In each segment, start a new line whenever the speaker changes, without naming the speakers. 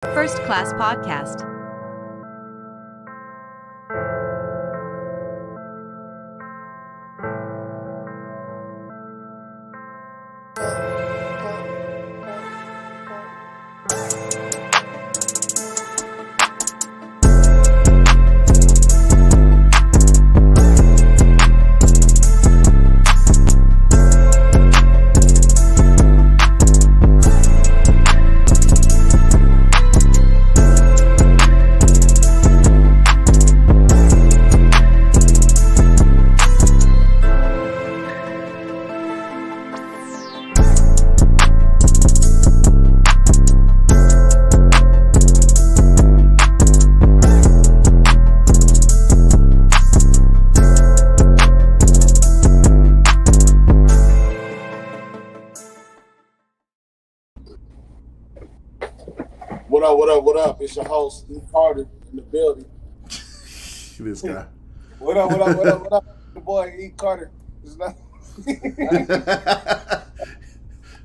First Class Podcast.
What up? It's your host, E. Carter, in the building.
This guy.
What up? The boy, E. Carter.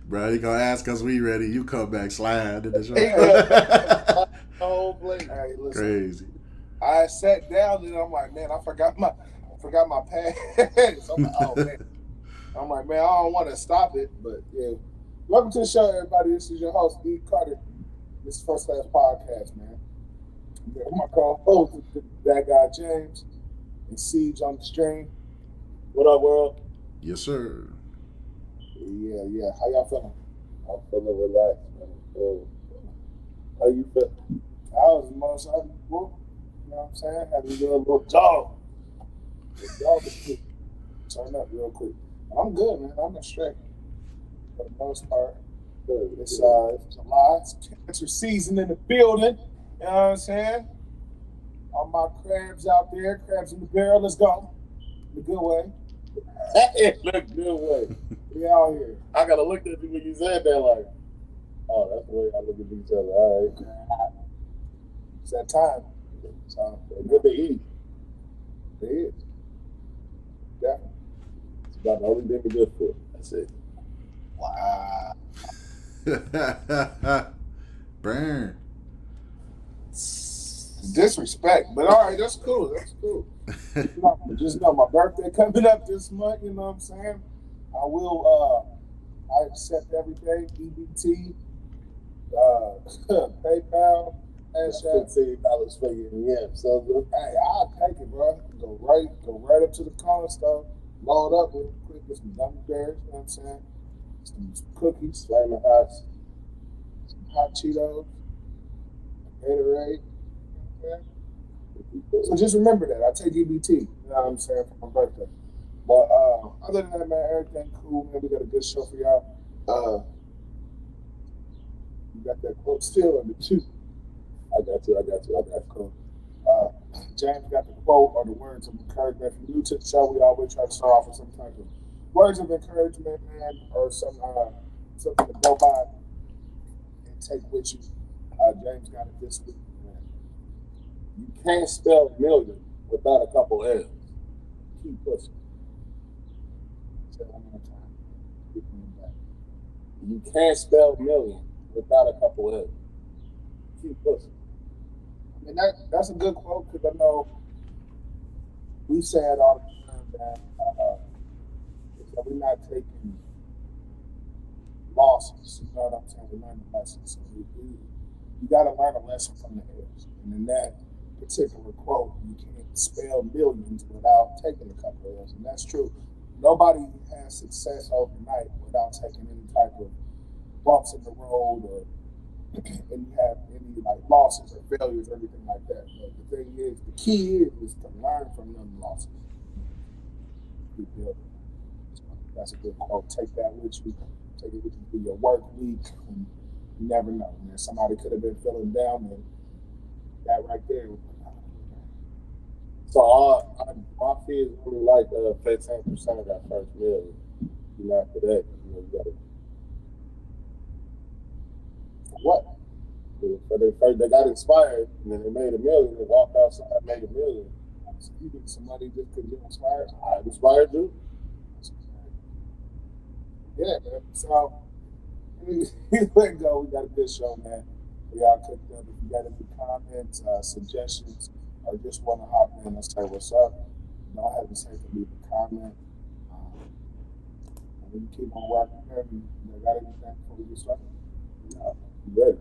Bro, you gonna ask us we ready. You come back slide in the show.
Whole place. Hey, listen.
Crazy.
I sat down and I'm like, man, I forgot my pads. I'm like, oh man. I'm like, man, I don't want to stop it, but yeah. Welcome to the show, everybody. This is your host, E. Carter. This is First Class Podcast, man. My co-host, that guy James, and Siege on the stream. What up, world?
Yes, sir.
Yeah. How y'all feeling? I'm feeling relaxed, man. How you feel? I was the most I can do. You know what I'm saying? Having to do a little jog. The jog is quick. Turn up real quick. I'm good, man. I'm straight. For the most part. It's July. It's cancer season in the building. You know what I'm saying? All my crabs out there, crabs in the barrel. Let's go. In a good way. Look good way. We out here. I gotta look at you when you said that, like, oh, that's the way I look at each other. All right. It's that time. So good to eat. It is. Definitely. It's about the only thing we're good for. That's it. Wow.
Burn.
Disrespect, but all right, that's cool. Just know my birthday coming up this month. You know what I'm saying? I will. I accept everything. EBT, PayPal, $15 for you. Yeah, so hey, I'll take it, bro. Go right up to the corner store, load up real quick, get some gummy bears. You know what I'm saying? Some cookies, flaming hots, some hot Cheetos, Gatorade. Okay. So just remember that I take EBT. You know what I'm saying, for my birthday. But other than that, man, everything cool. Man, we got a good show for y'all. You got that quote still on the too. I got you. Cool. James got the quote or the words of encouragement. If you're new to the show, we always try to start off with some type of words of encouragement, man, or something to go by and take with you. James got it this week, man. You can't spell million without a couple L's. Keep pushing. Say it one more time. Keep coming back. You can't spell million without a couple L's. Keep pushing. I mean, that's a good quote because I know we say it all the time that we're not taking losses. You know what I'm saying? We're learning lessons. So you got to learn a lesson from the L's. And in that particular quote, you can't spell millions without taking a couple of L's. And that's true. Nobody has success overnight without taking any type of bumps in the road or and you have any like losses or failures or anything like that. But the thing is, the key is to learn from them losses. Keep building. So that's a good quote. Take that with you. Take it with you through your work week. And you never know, man. Somebody could have been feeling down, and that right there. So my fee is only like 15% of that first million. You know, after that, you got to. What? So they got inspired, and then they made $1 million. They walked outside, made $1 million. So you get somebody just because you're inspired. I inspired you. Yeah, man. So here we go. We got a good show, man. y'all cooked up. If you got any comments, suggestions, or just want to hop in and say what's up, don't hesitate to leave a comment. And we keep on working here. You got anything before we get started? No, you ready?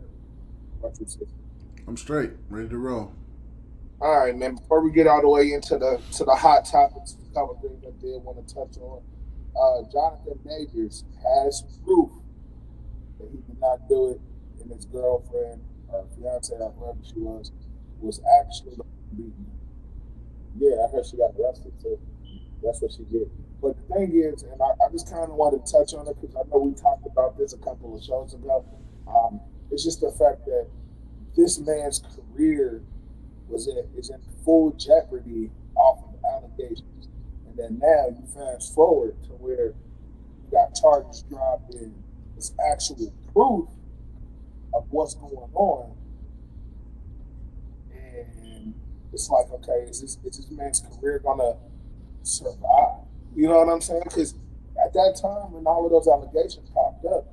What you say?
I'm straight, ready to roll.
All right, man. Before we get all the way into the hot topics, a couple things I did want to touch on. Jonathan Majors has proof that he did not do it, and his girlfriend or fiance or whoever she was actually beating him. Yeah, I heard she got arrested too. That's what she did. But the thing is, and I just kind of wanted to touch on it because I know we talked about this a couple of shows ago. It's just the fact that this man's career is in full jeopardy off of allegations. And then now you fast forward to where you got charges dropped in. It's actual proof of what's going on. And it's like, okay, is this man's career gonna survive? You know what I'm saying? Because at that time when all of those allegations popped up,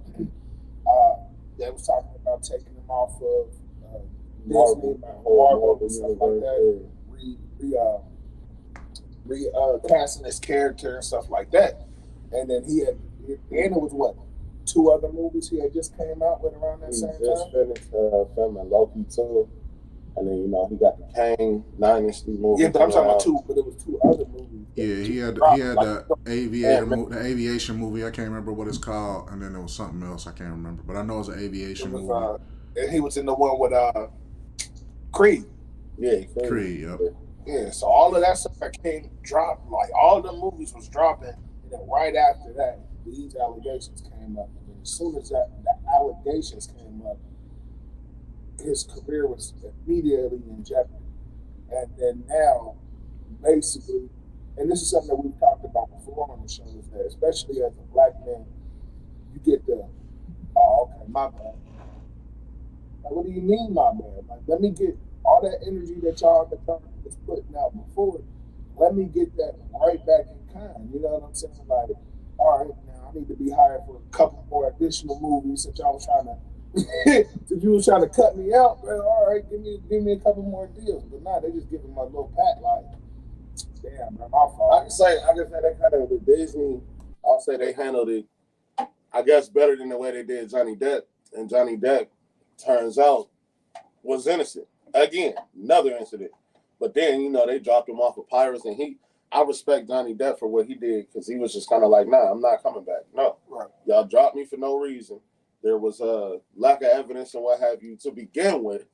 they was talking about taking him off of Disney, Marvel, and stuff like that, casting his character and stuff like that. And then and it was what, 2 other movies he had just came out with around that same time?
He just finished filming Loki 2, and then, he got the Kang Dynasty movie.
Yeah, but I'm talking about 2, but it was 2 other movies.
Yeah, he had the aviation movie. I can't remember what it's called, and then there was something else I can't remember, but I know it was an aviation movie.
And he was in the one with Creed.
Yeah,
Creed. Yep.
Yeah, so all of that stuff that dropped, like all the movies was dropping, and then right after that, these allegations came up. And then as soon as the allegations came up, his career was immediately in jeopardy. And then now, basically, and this is something that we've talked about before on the show, is that especially as a black man, you get my bad. Like, what do you mean, my bad? Like, let me get all that energy that y'all was putting out before. Let me get that right back in kind. You know what I'm saying? Like, all right, now I need to be hired for a couple more additional movies since y'all was trying to since you was trying to cut me out, bro. All right, give me a couple more deals. But nah, they just give him a little pat like, damn, bro, my fault.
I can say they kind of with Disney. I'll say they handled it, I guess, better than the way they did Johnny Depp. And Johnny Depp, turns out, was innocent. Again, another incident. But then, they dropped him off of Pirates, and I respect Johnny Depp for what he did, because he was just kind of like, nah, I'm not coming back. No.
Right.
Y'all dropped me for no reason. There was a lack of evidence and what have you to begin with.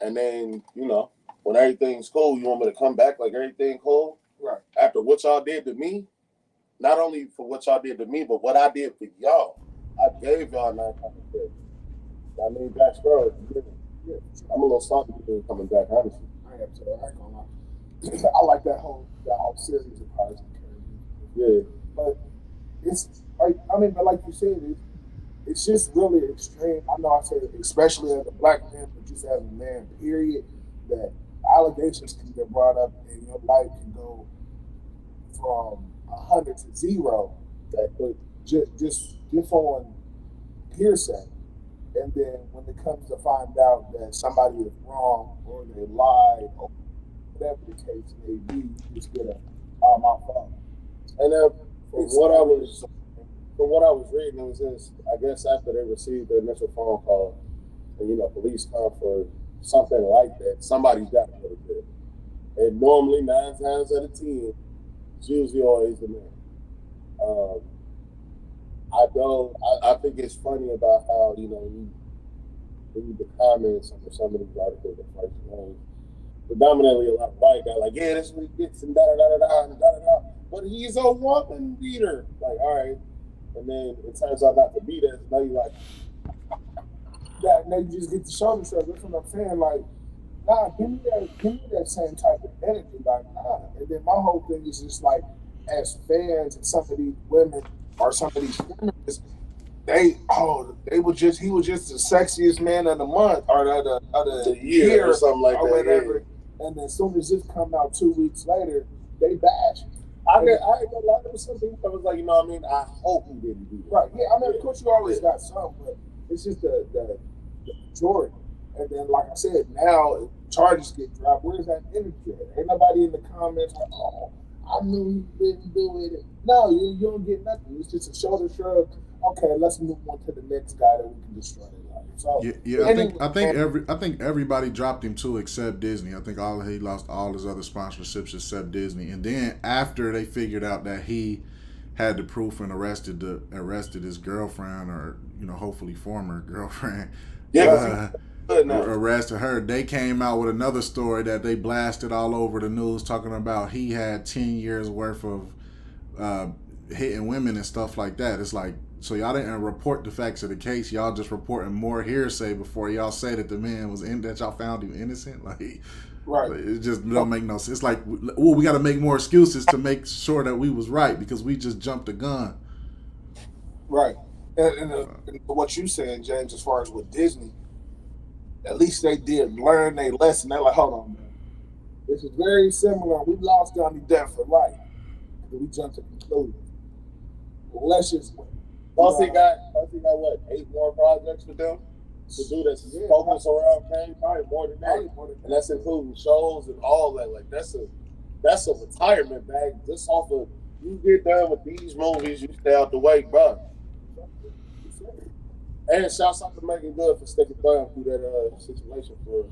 And then, when everything's cool, you want me to come back like everything cool?
Right.
After what y'all did to me, not only for what y'all did to me, but what I did for y'all. I gave y'all 900 days. I mean, Jack Sparrow, yeah, I'm a little salty for coming back, honestly.
I am too. I ain't gonna lie. I like that whole series of Pirates of the Caribbean.
Yeah.
But it's like, but like you said, it's just really extreme. I know I said it, especially as a black man, but just as a man, period, that allegations can get brought up and your life can go from 100 to 0 that quick, just on hearsay. And then when it comes to find out that somebody is wrong or they lied or whatever the case may be, you just get my fault.
And then from what I was reading, it was just, I guess after they received the initial phone call, and police come for something like that, somebody's got to go to jail. And normally 9 times out of 10, it's usually always the man. I think it's funny about how, you read the comments under some of these articles that first predominantly a lot of white guys like, yeah, this is what he gets and da-da-da-da-da, but he's a woman beater. Like, all right. And then it turns out not to be that. Now you're like,
now you just get to shoulder shrug. That's what I'm saying. Like, nah, give me that same type of energy. Like, nah. And then my whole thing is just like, as fans and some of these women or some of these feminists, he was just the sexiest man of the month or the year
or something like
or
that.
whatever. Yeah. And then as soon as this come out 2 weeks later, they bash.
I ain't gonna lie, there was some people that was like, I hope he didn't do that.
Right. Yeah, of course you always got some, but it's just the majority. And then, like I said, now charges get dropped. Where's that energy at? Ain't nobody in the comments like, oh, I knew he didn't do it. No, you don't get nothing. It's just a shoulder shrug. Okay, let's move on to the next guy that we can destroy their life. So
I think everybody dropped him too except Disney. I think he lost all his other sponsorships except Disney. And then after they figured out that he had the proof and arrested his girlfriend, or hopefully former girlfriend.
Yeah.
Arrested her. They came out with another story that they blasted all over the news, talking about he had 10 years worth of hitting women and stuff like that. It's like, so y'all didn't report the facts of the case. Y'all just reporting more hearsay before y'all say that the man was that y'all found him innocent. Like,
right.
It just don't make no sense. It's like, well, we got to make more excuses to make sure that we was right because we just jumped the gun.
Right. And what you saying, James, as far as with Disney, at least they did learn their lesson. They're like, hold on, man. This is very similar. We lost Johnny Depp for life. We jumped to conclusion. Let's just wait.
Plus he got what, 8 more projects for them to do that's focus around Kane, probably more than that. And that's including shows and all that. Like that's a retirement bag just off of you get done with these movies, you stay out the way, bro. And shouts out to Megan Good for sticking by him through that situation for us.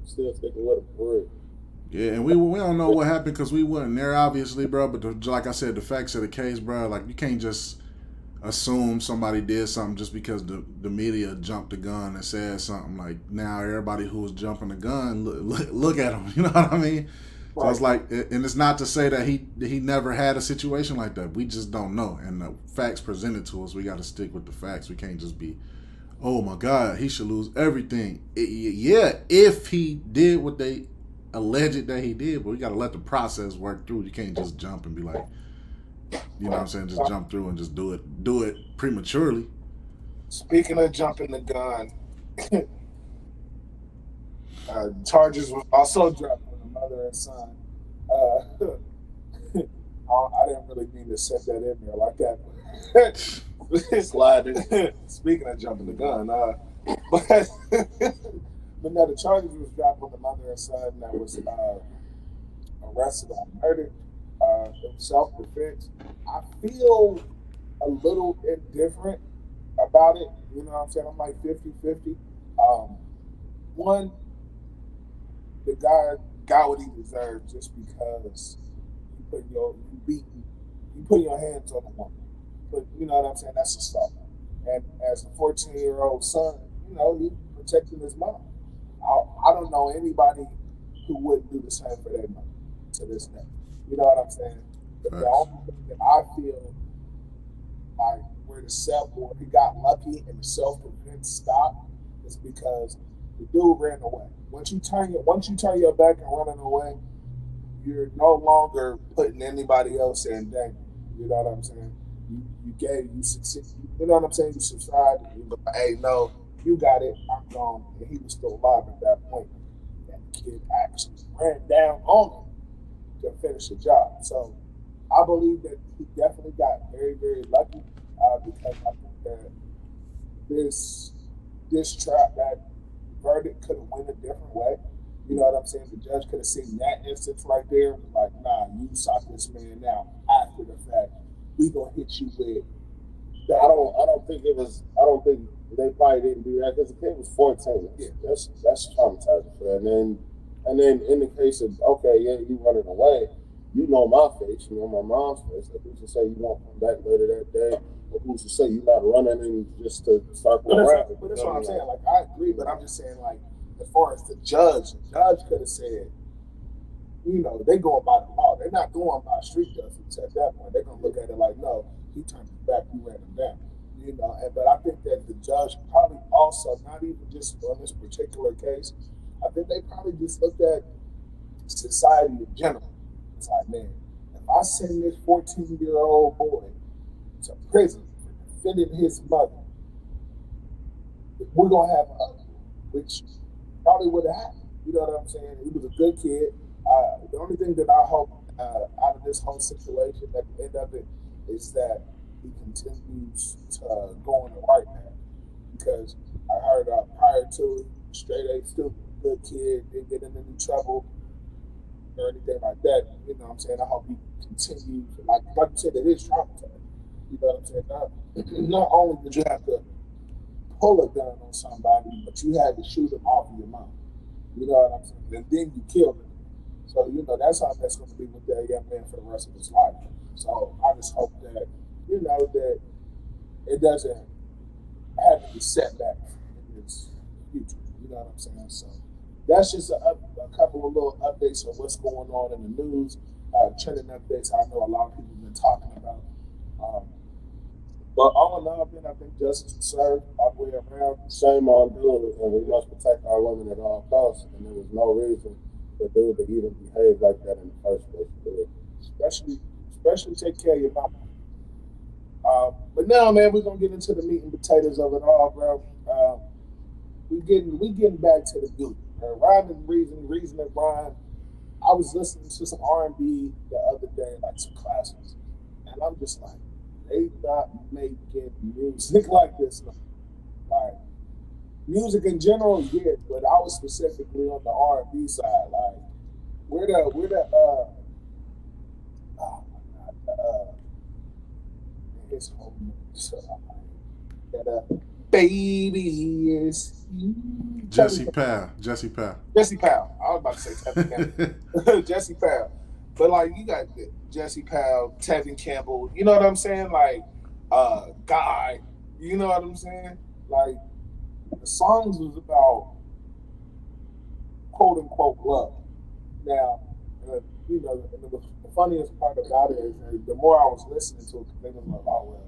Still sticking with him for real.
Yeah, and we don't know what happened because we wasn't there, obviously, bro. But like I said, the facts of the case, bro, like you can't just assume somebody did something just because the media jumped the gun and said something. Like now everybody who's jumping the gun, look at him. You know what I mean? Right. So it's like, and it's not to say that he never had a situation like that. We just don't know. And the facts presented to us, we got to stick with the facts. We can't just be, oh my God, he should lose everything. If he did what they alleged that he did, but we got to let the process work through. You can't just jump and be like, you know what I'm saying, just jump through and just do it prematurely.
Speaking of jumping the gun, charges was also dropped on the mother and son. I didn't really mean to set that in there like that. Slide. Speaking of jumping the gun, but no, the charges was dropped on the mother and son that was arrested on murder. It was self-defense. I feel a little indifferent about it. You know what I'm saying? I'm like 50-50. One, the guy got what he deserved just because you put your hands on a woman. But you know what I'm saying? That's assault. And as a 14-year-old son, he's protecting his mom. I don't know anybody who wouldn't do the same for their mother to this day. You know what I'm saying? But the only thing that I feel like where he got lucky and the self-defense stopped is because the dude ran away. Once you turn your back and running away, you're no longer putting anybody else in danger. You know what I'm saying? You succeed. You know what I'm saying? You subside. You go, hey, no, you got it. I'm gone. And he was still alive at that point. And the kid actually ran down on him to finish the job. So I believe that he definitely got very, very lucky because I think that that verdict could have went a different way. You know what I'm saying? The judge could have seen that instance right there and was like, nah, you sock this man now after the fact. We gonna hit you with.
I don't think they probably didn't do that because the kid was 14. Yeah. That's traumatizing for him. And then in the case of you running away, you know my face, you know my mom's face. Like who's to say you won't come back later that day? Or who's to say you're not running and just to start going around?
But that's what I'm saying. Like I agree, but I'm just saying like as far as the judge could have said, they going by the law. They're not going by street justice at that point. They're gonna look at it like, no, he turned his back, you ran him down. But I think that the judge probably also, not even just on this particular case, I think they probably just looked at society in general. It's like, man, if I send this 14-year-old boy to prison for defending his mother, we're gonna have a which probably would have happened. You know what I'm saying? He was a good kid. The only thing that I hope out of this whole situation at the end of it is that he continues to go on the right path. Because I heard prior to straight A student, good kid, didn't get into any trouble or anything like that. You know what I'm saying? I hope he continues, like you said, it is traumatizing. You know what I'm saying? Not only did you have to pull a gun on somebody, but you had to shoot him off of your mouth. You know what I'm saying? And then you killed him. So, you know, that's how that's going to be with that young man for the rest of his life. So I just hope that, you know, that it doesn't have any setbacks in his future. You know what I'm saying? So that's just a couple of little updates on what's going on in the news, trending updates I know a lot of people have been talking about. But all in all, I think justice was served all the way around.
Shame on dude, and we must protect our women at all costs. And there was no reason for dude to even behave like that in the first place.
Especially take care of your mama. But now, man, we're gonna get into the meat and potatoes of it all, bro. We getting back to the good. Rhyme and reason and rhyme. I was listening to some R&B the other day, like some classics, and I'm just like, they not making music like this. Like music in general, yeah, but I was specifically on the R&B side. Like his whole that baby is you.
Jesse Powell.
Jesse Powell. I was about to say Tevin Campbell. Jesse Powell. But like you got Jesse Powell, Tevin Campbell, you know what I'm saying? Like Guy, you know what I'm saying? Like the songs was about quote unquote love. Now, you know, the funniest part about it is that the more I was listening to it, they was like, oh well,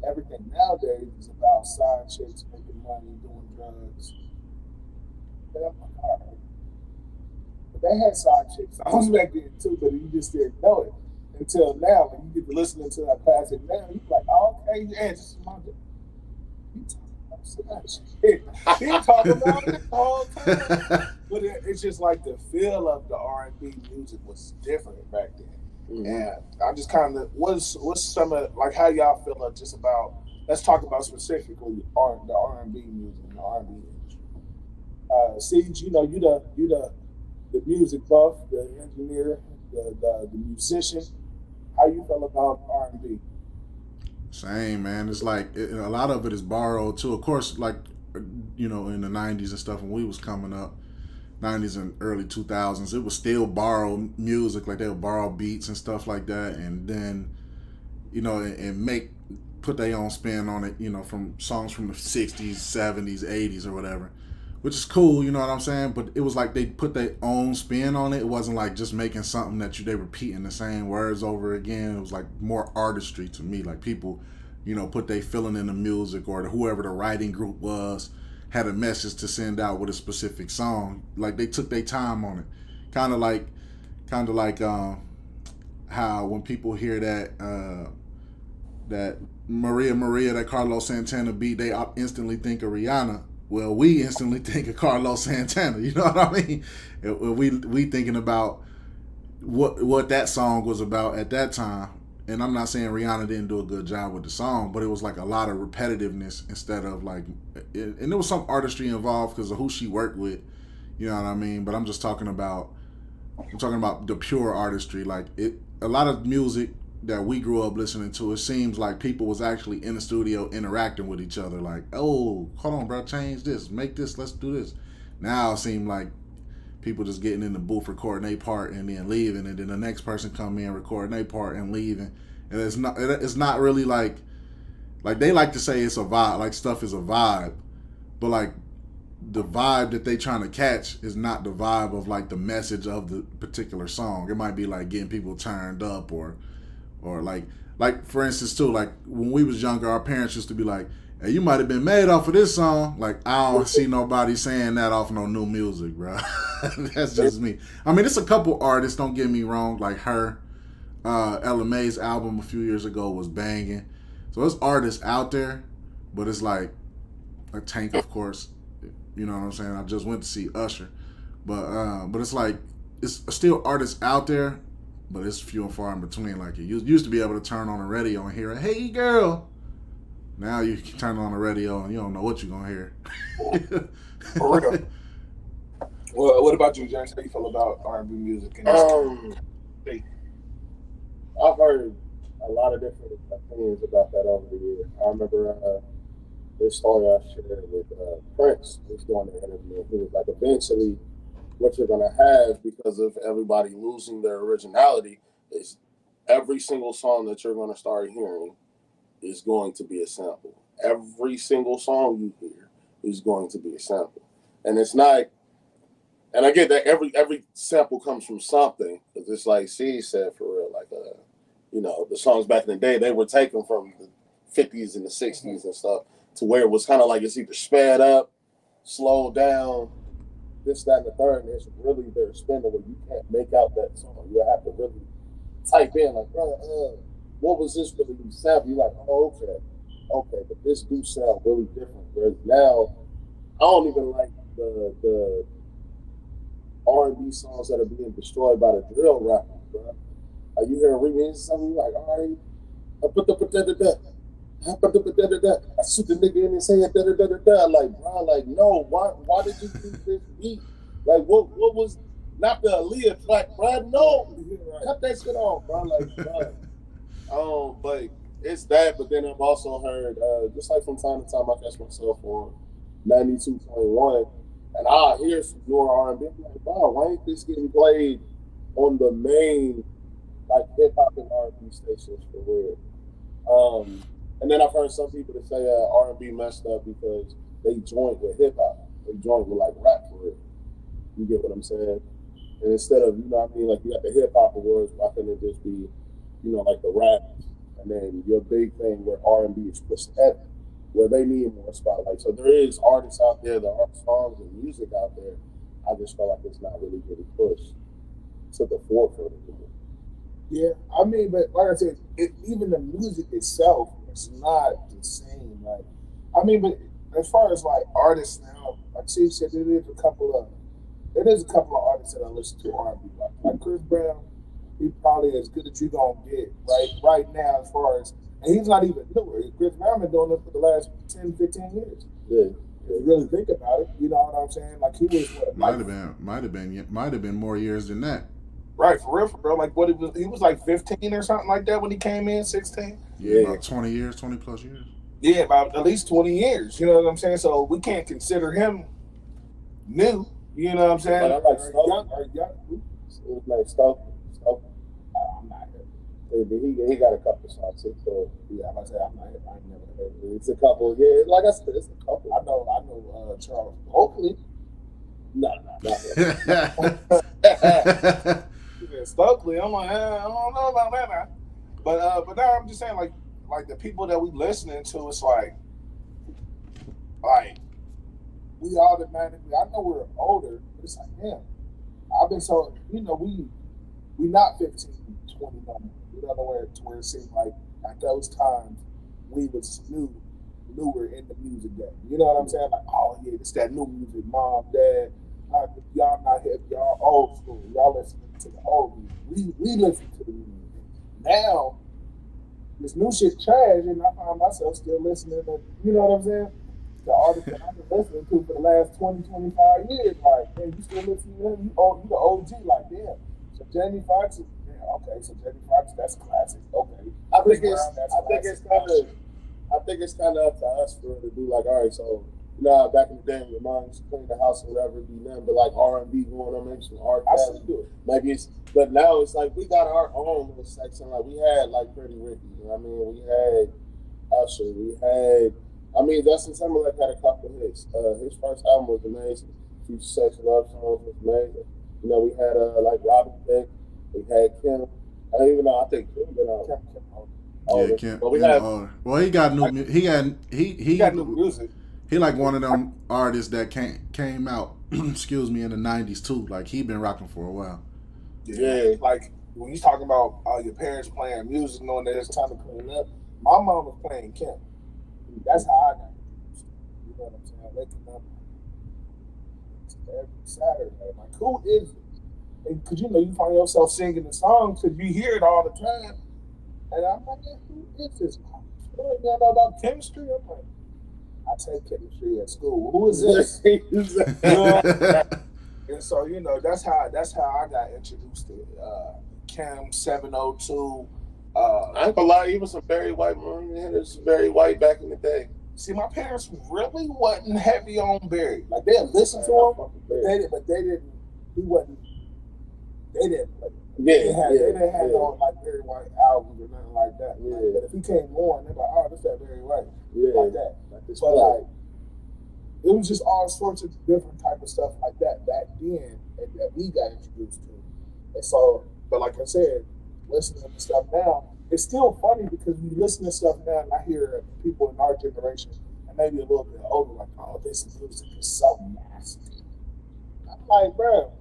everything nowadays is about side chicks making money, doing drugs. And I'm like, all right. But they had side chicks. I was back then too, but you just didn't know it until now. When you get to listening to that classic now, you're like, oh, okay, yeah, this is my day. You talking about side shit. He talking about it the whole time. But it's just like the feel of the R&B music was different back then. Mm-hmm. And I just kind of, what's some of, like, how y'all feel just about, let's talk about specifically the R&B music and the R&B industry. Siege, you know, you the music buff, the engineer, the musician. How you feel about R&B?
Same, man. It's like a lot of it is borrowed too. Of course, like, you know, in the 90s and stuff when we was coming up, 90s and early 2000s, it was still borrowed music. Like they would borrow beats and stuff like that, and then, you know, and put their own spin on it, you know, from songs from the 60s, 70s, 80s or whatever, which is cool, you know what I'm saying? But it was like they put their own spin on it. It wasn't like just making something that they repeating the same words over again. It was like more artistry to me. Like people, you know, put their feeling in the music, or whoever the writing group was had a message to send out with a specific song. Like they took their time on it. Kind of like how when people hear that Maria, that Carlos Santana beat, they instantly think of Rihanna. Well, we instantly think of Carlos Santana. You know what I mean? We thinking about what that song was about at that time. And I'm not saying Rihanna didn't do a good job with the song, but it was like a lot of repetitiveness instead of like, and there was some artistry involved because of who she worked with. You know what I mean? But I'm talking about the pure artistry. Like a lot of music that we grew up listening to, it seems like people was actually in the studio interacting with each other. Like, oh, hold on, bro, change this, make this, let's do this. Now it seems like people just getting in the booth, recording their part, and then leaving, and then the next person come in, recording their part, and leaving. And it's not really like they like to say it's a vibe, like stuff is a vibe, but like the vibe that they trying to catch is not the vibe of like the message of the particular song. It might be like getting people turned up, or like for instance too, like when we was younger, our parents used to be like, hey, you might have been made off of this song. Like, I don't see nobody saying that off no new music, bro. That's just me. I mean, it's a couple artists, don't get me wrong, like her. Ella May's album a few years ago was banging. So there's artists out there, but it's like a Tank, of course. You know what I'm saying? I just went to see Usher. But it's like, it's still artists out there, but it's few and far in between. Like, you used to be able to turn on the radio and hear, hey, girl, Now you can turn on the radio and you don't know what you're gonna hear.
For real. Well, what about you, James? How you feel about R&B music?
I've heard a lot of different opinions about that over the years. I remember this story I shared with Prince. He was doing the interview. He was like, eventually, what you're gonna have because of everybody losing their originality is every single song that you're gonna start hearing is going to be a sample. Every single song you hear is going to be a sample, and it's not. And I get that every sample comes from something, because it's like C said, for real, like the songs back in the day, they were taken from the 50s and the 60s and stuff, to where it was kind of like it's either sped up, slowed down, this, that, and the third, and it's really their spinning where you can't make out that song. You have to really type in, like, what was this really sample? You're like, oh, okay, but this do sound really different. Whereas now, I don't even like the R&B songs that are being destroyed by the drill rappers, bro. Like, you hear a remix or something, you're like, all right, I shoot the nigga in his head, like, bro, like, no, why did you do this beat? Like, what was, not the Aaliyah track, bro, no, cut that shit off, bro, like, bro. But it's that, but then I've also heard, just like from time to time, I catch myself on 92.1, and I hear some newer R&B, I'm like, wow, why ain't this getting played on the main, like, hip-hop and R&B stations for real? And then I've heard some people that say R&B messed up because they joined with hip-hop. They joined with, like, rap for real. You get what I'm saying? And instead of, you know what I mean, like, you got the hip-hop awards, why couldn't it just be, you know, like the rap, and then your big thing where R&B is pushed heavy, where they need more spotlight. So there is artists out there, there are songs and music out there. I just feel like it's not really getting pushed to the forefront anymore.
Yeah, I mean, but like I said, even the music itself is not the same. Like, I mean, but as far as like artists now, like she said, there is a couple of artists that I listen to R&B, like Chris Brown. He's probably as good as you're gonna get right now, as far as, and he's not even newer. Chris Brown been doing this for the last 10, 15 years.
Yeah.
If you really think about it, you know what I'm saying? Like, he was what,
might have been more years than that.
Right, for real. Like, what he was like 15 or something like that when he came in, 16.
Yeah, about 20 plus years.
Yeah, about at least 20 years. You know what I'm saying? So we can't consider him new. You know what I'm saying?
But I like Stokely.
I'm not here.
He got a couple songs too. So
Yeah, I'm not saying I'm not here. I ain't never heard of it.
it's a couple. Yeah, like I said, it's a couple.
I know Charles Oakley.
Not him.
Stokely. I'm like, I don't know about that now. But now I'm just saying, like the people that we listening to, it's like we automatically, I know we're older, but it's like, damn, I've been so, you know, we not 15, 20 no more. You know, where it seemed like at those times we was newer in the music game. You know what I'm saying? Like, oh yeah, it's that new music, mom, dad. Y'all not hip, y'all old school. Y'all listening to the old music. We listen to the new music. Now, this new shit trash, and I find myself still listening to, you know what I'm saying? The artists that I've been listening to for the last 20, 25 years. Like, man, you still listening to him? You the OG, like, damn. So Jamie Foxx, okay, so Jamie Foxx, that's classic. Okay.
I think it's kind of up to us for to do like, all right, so you know, back in the day, your mom used to clean the house or whatever, be nothing but like R&B going on, maybe some R. Maybe it's, but now it's like we got our own little section. Like we had like Pretty Ricky, you know what I mean? We had Usher, Justin Timberlake had a couple of hits. His first album was amazing. Future Sex Love Songs was amazing. You know, we had like Robin Thicke, we had Kim. I think Kim been out.
Yeah, Kim.
But we have.
Well, he got new. He
got new music.
He like one of them artists that came out. Excuse me, in the '90s too. Like he been rocking for a while.
Yeah. Like when you talking about your parents playing music, knowing that it's time to clean up. My mom was playing Kim. That's how I got it. You know what I'm saying? Waking up every Saturday. Like, who is it? Because you know you find yourself singing the songs because you hear it all the time. And I'm like, who is this? You don't know about chemistry? I'm like, I take chemistry at school. Who is this? And so, you know, that's how I got introduced to Chem 702.
I ain't gonna lie, even some Barry White, some Barry White back in the day.
See, my parents really wasn't heavy on Barry. Like, they had listened to him, but they didn't. He wasn't. They didn't play. They didn't have no like Barry White albums or nothing like that.
Yeah.
But if he came on, they're like, oh, this that Barry White,
Yeah.
like that.
Like this
But
play.
like, it was just all sorts of different type of stuff like that back then that we got introduced to. And so, but like I said, listening to stuff now, it's still funny because we listen to stuff now and I hear people in our generation and maybe a little bit older like, oh, this music is so nasty. I'm like, bro,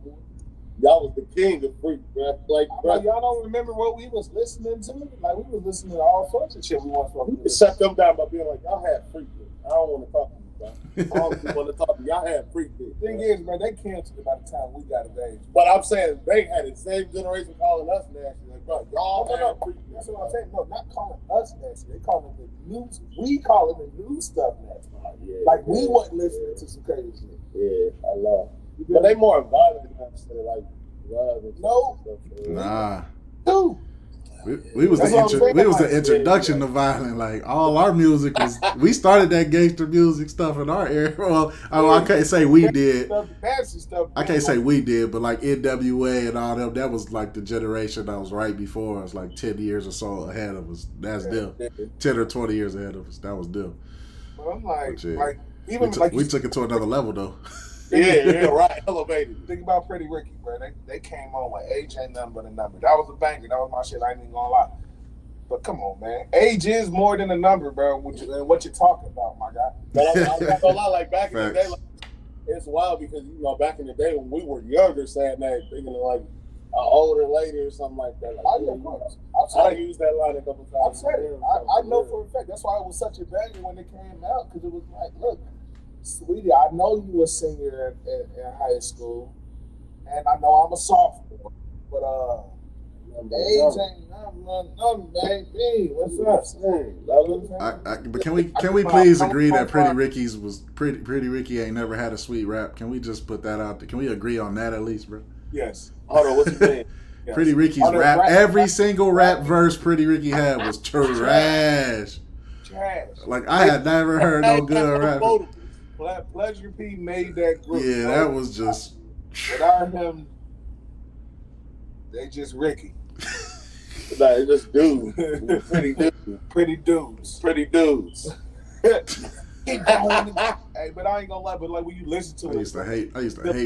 Y'all was the king of freak, bro. Like, bro,
y'all don't remember what we was listening to? Like, we was listening to all sorts of shit we weren't supposed to
you
listen
shut them down by being like, y'all had freak dick. I don't want to talk to you, bro. I don't even want to talk to you. Y'all had freak dick.
The thing is, man, they canceled it by the time we got of age.
But I'm saying they had the same generation calling us nasty. Like, bro, y'all had freak dick.
That's what I'm saying. No, not calling us nasty. They calling the news. We calling the new stuff nasty. Like, we wasn't listening to some crazy shit.
Yeah, I love.
But they more violent than instead of like love and
No.
stuff.
Nah.
Dude.
We was
That's
the
what I'm saying.
we was the introduction to violent. Like all our music was, we started that gangster music stuff in our era. Well, I can't say we did.
Stuff, nasty stuff.
I can't say we did, but like NWA and all them, that was like the generation that was right before us, like 10 years or so ahead of us. That's them. 10 or 20 years ahead of us. That was them.
But I'm like,
But yeah.
like even like
We took it to another level though.
Yeah, right. Elevated.
think about Pretty Ricky, bro. They came on with Age Ain't Nothing But a Number. That was a banger. That was my shit. I ain't even gonna lie. But come on, man. Age is more than a number, bro. What you're talking about, my guy.
But I'm not gonna lie, like back in the day,
Facts.
like, it's wild because you know back in the day when we were younger, saying that thinking of like an older lady or something like that. Like,
Oh, yeah, of course.
I used that line a couple
I've
times.
said it. I know for a fact. That's why it was such a banger when it came out, because it was like, look, sweetie, I know you a senior in high school, and I know I'm a sophomore, but age ain't nothing, baby. What's up?
But can we please agree that Pretty Ricky ain't never had a sweet rap? Can we just put that out there? Can we agree on that at least, bro?
Yes.
Hold on, what you mean?
Yes.
Pretty Ricky's
Oh, the
rap,
rap-
every single rap verse Pretty Ricky had was trash.
Trash.
Like I had never heard no good rap.
Pleasure P made that group.
Yeah, that was just.
Without him, they just Ricky.
Nah, it's just dudes. Pretty dudes.
Pretty dudes.
Pretty dudes.
Hey, but I ain't gonna lie. But like when you listen to
I
it,
used to hate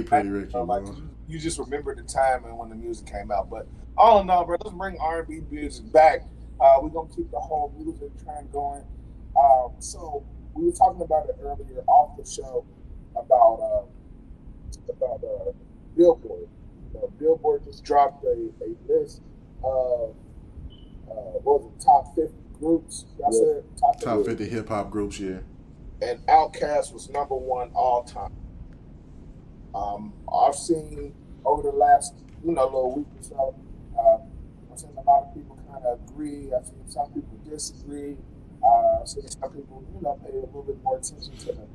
Pretty Ricky.
like
bro.
you just remember the time and when the music came out. But all in all, bro, let's bring R&B music back. We're gonna keep the whole music trend going. So we were talking about it earlier off the show about Billboard. You know, Billboard just dropped a list of what was it, top 50 groups. That's it.
Top 50 hip hop groups, yeah.
And Outkast was number one all time. I've seen over the last little week or so, I've seen a lot of people kind of agree. I've seen some people disagree. I've seen some people pay a little bit more attention to the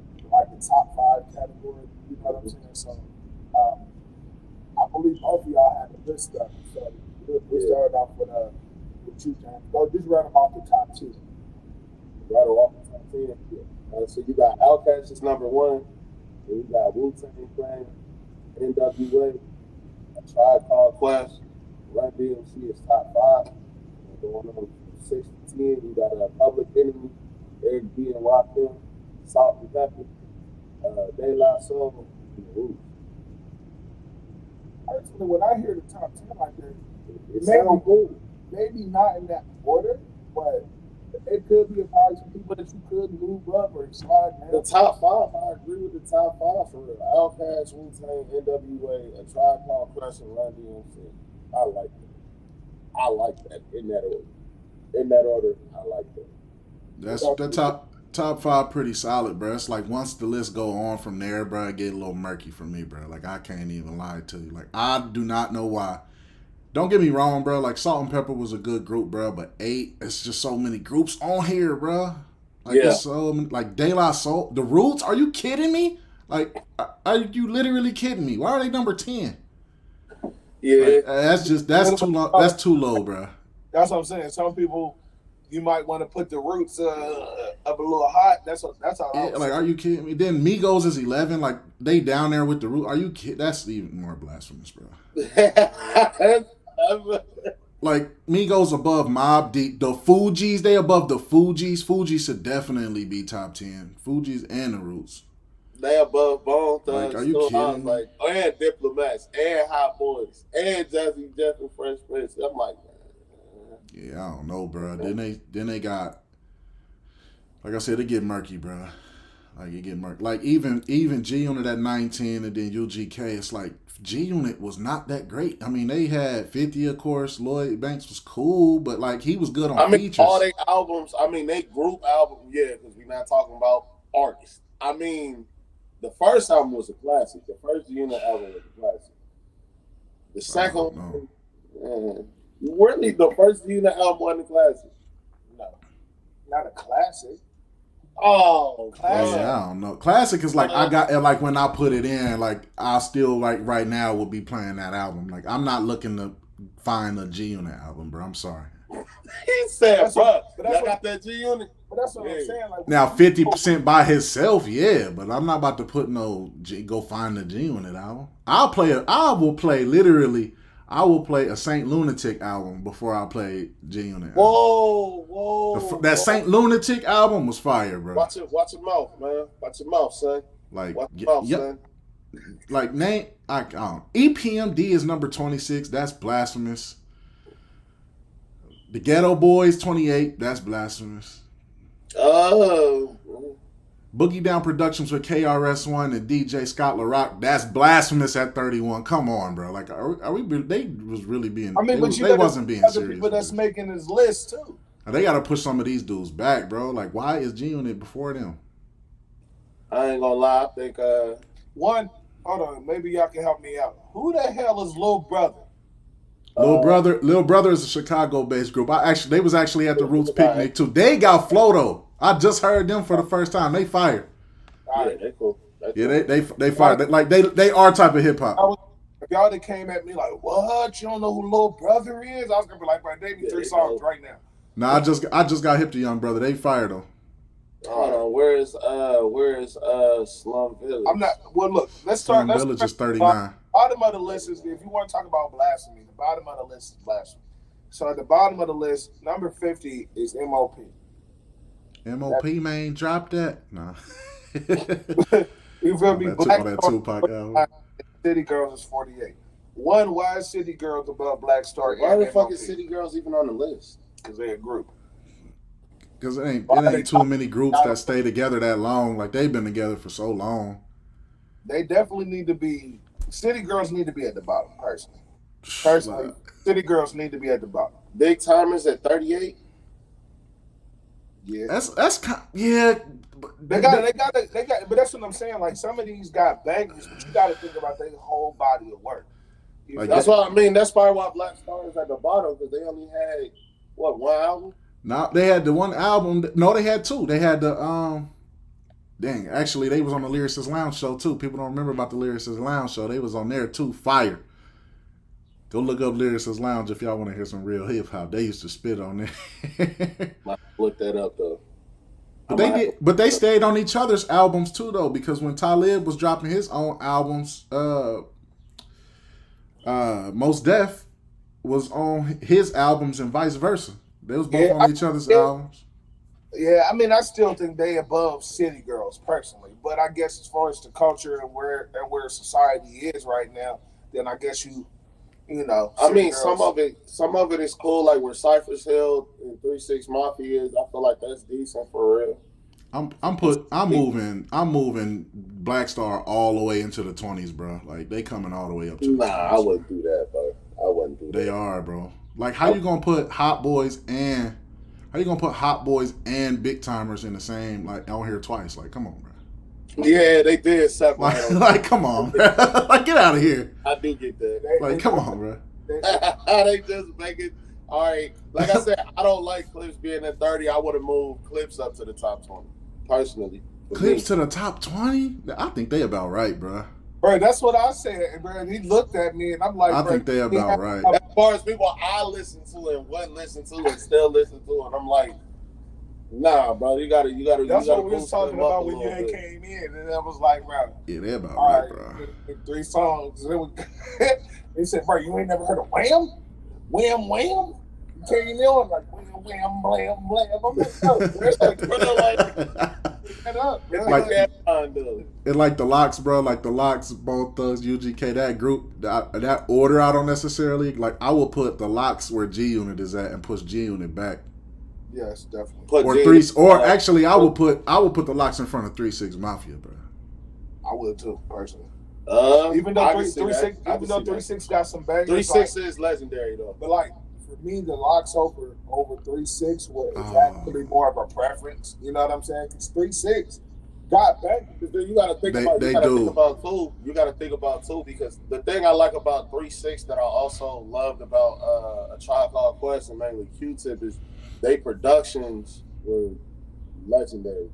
top 5 category. You know what I'm saying? So I believe both of y'all have a list up. So we'll start off with you, John. So just run them off the top 2.
Right off the top 10. So you got Outkast is number 1. Then you got Wu-Tang Clan, NWA, A Tribe Called Quest, Run DMC is top 5. And going on from 6 to 10, you got Public Enemy, Eric B. and Rakim, Salt and Pepper, De La Soul, and The Roots.
Personally, when I hear the top 10 like that,
It sounds cool.
maybe not in that order, but it could be probably some people that you could move up or slide down.
The top 5, I agree with the top 5 for real. Outkast, Wu-Tang, NWA, A Tribe Called Quest, and Run DMC. I like that. I like that in that order. In that order, I like that.
That's the top 5 pretty solid, bro. It's like once the list go on from there, bro, it get a little murky for me, bro. Like I can't even lie to you. Like I do not know why don't get me wrong, bro. Like Salt and Pepper was a good group, bro. But 8, it's just so many groups on here, bro. Like
Yeah.
it's so like De La Soul, The Roots. Are you kidding me? Like, are you literally kidding me? Why are they number 10?
Yeah.
Like, that's too low. That's too low, bro.
That's what I'm saying. Some people, you might want to put the Roots up a little hot. That's all.
Yeah, like, are you kidding me? Then Migos is 11. Like, they down there with the Root. Are you kidding? That's even more blasphemous, bro. Like, Migos above Mobb Deep. The Fugees, they above the Fugees. Fugees should definitely be top 10. Fugees and the Roots.
They above Bone Thugs,
Like, are you
Still
kidding
Hot,
me?
like, and Diplomats, and Hot Boys, and Jazzy Jeff and Fresh Prince. I'm like,
Yeah, I don't know, bro. Then they got, like I said, it get murky, bro. Like, it get murky. Like, even G Unit at 19 and then UGK, it's like, G Unit was not that great. I mean, they had 50, of course. Lloyd Banks was cool, but, like, he was good on
I mean,
features.
all they albums, I mean, they group album, yeah, because we're not talking about artists. I mean, the first album was a classic. The first Unit album was a classic. The second one, really, the first Unit album wasn't a classic.
No, not a classic.
Oh,
Classic.
Yeah, I don't know. Classic is like, I got, like, when I put it in, like, I still, like, right now would be playing that album. Like, I'm not looking to find a G Unit album, bro. I'm sorry.
He said,
That's
bro,
what- but that's
y'all
what-
got that G Unit?
But that's what I'm
Yeah.
saying. Like,
Now 50% by himself, yeah, but I'm not about to put go find the G Unit album. I will play a Saint Lunatic album before I play G Unit.
Whoa.
That Saint Lunatic album was fire, bro.
Watch your mouth, man. Watch your mouth, son.
Like,
Watch your mouth,
yep.
son.
Like name, EPMD is number 26. That's blasphemous. The Ghetto Boys 28. That's blasphemous.
Oh.
Boogie Down Productions with KRS-One and DJ Scott LaRock. That's blasphemous at 31. Come on, bro. Like, are we? They was really being.
I mean, but
they wasn't being
other
serious.
people
with
that's
this.
making his list too.
They got to push some of these dudes back, bro. Like, why is G Unit before them?
I ain't gonna lie. I think
One, hold on, maybe y'all can help me out. Who the hell is Lil Brother?
Lil Brother is a Chicago-based group. They was actually at the Roots picnic too. They got Floto. I just heard them for the first time. They fired.
yeah, they cool.
Yeah, they fired. They are type of hip hop.
If y'all that came at me like, what? You don't know who Lil Brother is? I was gonna be like, bro, name me
Yeah,
3
they
songs
know.
right now.
No, I just got hip to Young Brother. They fired though.
Hold on. Where is Slum Village?
I'm not. Well, look, let's start.
Slum Village is 39.
Bottom of the list is, if you want to talk about blasphemy, the bottom of the list is blasphemy. So at the bottom of the list, number 50 is MOP.
MOP man, drop that. Nah.
You feel me?
That
Black
that
Star,
Tupac album.
City Girls is 48. Why is City Girls above Black Star?
Why the fuck is City Girls even on the list?
Because they're a group.
Because it ain't too many groups that stay together that long. Like, they've been together for so long.
They definitely need to be. City Girls need to be at the bottom. Personally, City Girls need to be at the bottom.
Big Timers at 38.
Yeah,
That's yeah.
they got. But that's what I'm saying. Like, some of these got bangers, but you got to think about their whole body of work. You
Like,
feel
That's
me?
what I mean. That's probably why Black Star is at the bottom, because they only had one album.
No, they had the one album. No, they had 2. They had the Dang, actually, they was on the Lyricist Lounge show too. People don't remember about the Lyricist Lounge show. They was on there too. Fire. Go look up Lyricist Lounge if y'all want to hear some real hip hop. They used to spit on there.
Look that up though.
But they stayed on each other's albums too, though, because when Talib was dropping his own albums, Mos Def was on his albums and vice versa. They was both on each other's albums.
Yeah, I mean, I still think they above City Girls personally, but I guess as far as the culture and where society is right now, then I guess you know.
I mean,
City
some of it is cool, like where Cypher's Hill and 3-6 Mafia is. I feel like that's decent for real.
I'm moving Black Star all the way into the 20s, bro. Like, they coming all the way up to the
Nah,
20s.
I wouldn't do that, bro. I wouldn't do that.
They are, bro. Like, how you gonna put Hot Boys and Big Timers in the same, like, on here twice? Like, come on, bro.
Yeah, they did separate.
Like come on, bro. Like, get out of here.
I do get that.
Like, come on, bro.
They just make it. All right. Like I said, I don't like Clips being at 30. I would have moved Clips up to the top 20, personally.
Clips to the top 20? I think they about right, bro.
Bro, that's what I said, and bro, he looked at me, and I'm like,
I
bro,
think they about right.
As far as people I listen to and wouldn't listen to and still listen to, and I'm like, nah, bro, you gotta.
That's what we was talking about when you came in, and I was like, bro,
Yeah, they about
all
right, bro.
the 3 songs. They said, bro, you ain't never heard of Wham? Wham, wham? You came in on like wham, wham, blam, blam. I'm like, no, there's like, shut up, bro.
And like the Locks, bro, like the Locks, Bone Thugs, UGK, that group, that order I don't necessarily, like I will put the Locks where G Unit is at and push G Unit back.
Yes, definitely.
Actually I will put the Locks in front of 3-6 Mafia, bro.
I would too, personally.
Even though
3-6 got some bangers.
3-6 is legendary though.
But like for me, the Locks over 3-6 was actually more of a preference. You know what I'm saying? Because 3-6 got bangers.
You got to think about too, because the thing I like about 3-6 that I also loved about A Tribe Called Quest and mainly Q-Tip is they productions were legendary.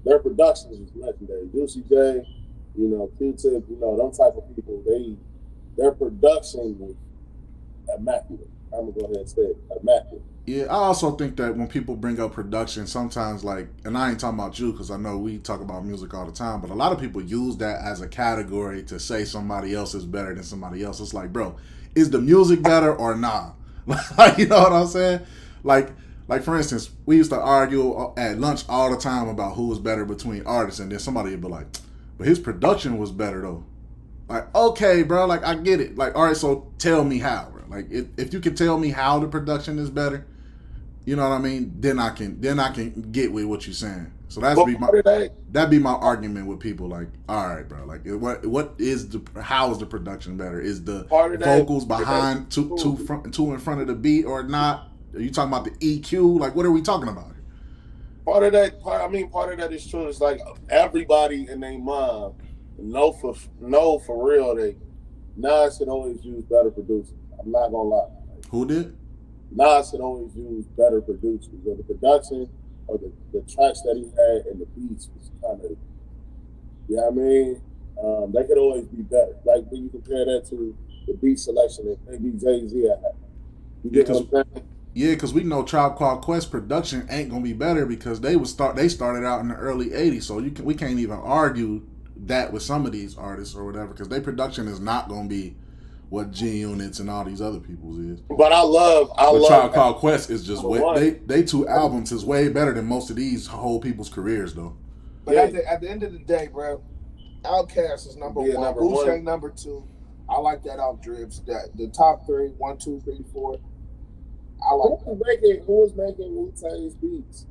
Their productions was legendary. Juicy J, Q-Tip, them type of people, their production was immaculate. I'm gonna go ahead and say it, immaculate.
Yeah, I also think that when people bring up production, sometimes and I ain't talking about you because I know we talk about music all the time, but a lot of people use that as a category to say somebody else is better than somebody else. It's like, bro, is the music better or nah? Like, you know what I'm saying? Like for instance, we used to argue at lunch all the time about who was better between artists, and then somebody would be like, but his production was better though. Like, okay, bro, like I get it. Like, all right, so tell me how, bro. Like if you can tell me how the production is better, you know what I mean? Then I can get with what you're saying. So that'd be my argument with people. Like, all right, bro. Like, how is the production better? Is the vocals behind two in front of the beat or not? Are you talking about the EQ? Like, what are we talking about?
Part of that is true. It's like everybody in their mind know for real that Nas should always use better producers. I'm not gonna lie.
Who did?
Nas should always use better producers. Or the production or the tracks that he had and the beats was kind of, you know what I mean? They could always be better. Like when you compare that to the beat selection that maybe Jay-Z had. You get what I'm saying?
Yeah, because we know Tribe Called Quest production ain't gonna be better because they started out in the early '80s, so we can't even argue that with some of these artists or whatever because their production is not gonna be what G Units and all these other people's is.
But I love
Tribe Called Quest is just they 2 albums is way better than most of these whole people's careers though.
But at the end of the day, bro, Outkast is number 1, Wu-Tang number 2. I like that off Dribs. The top 3, 1, 2, 3, 4. I like
who was making Wu-Tang's beats?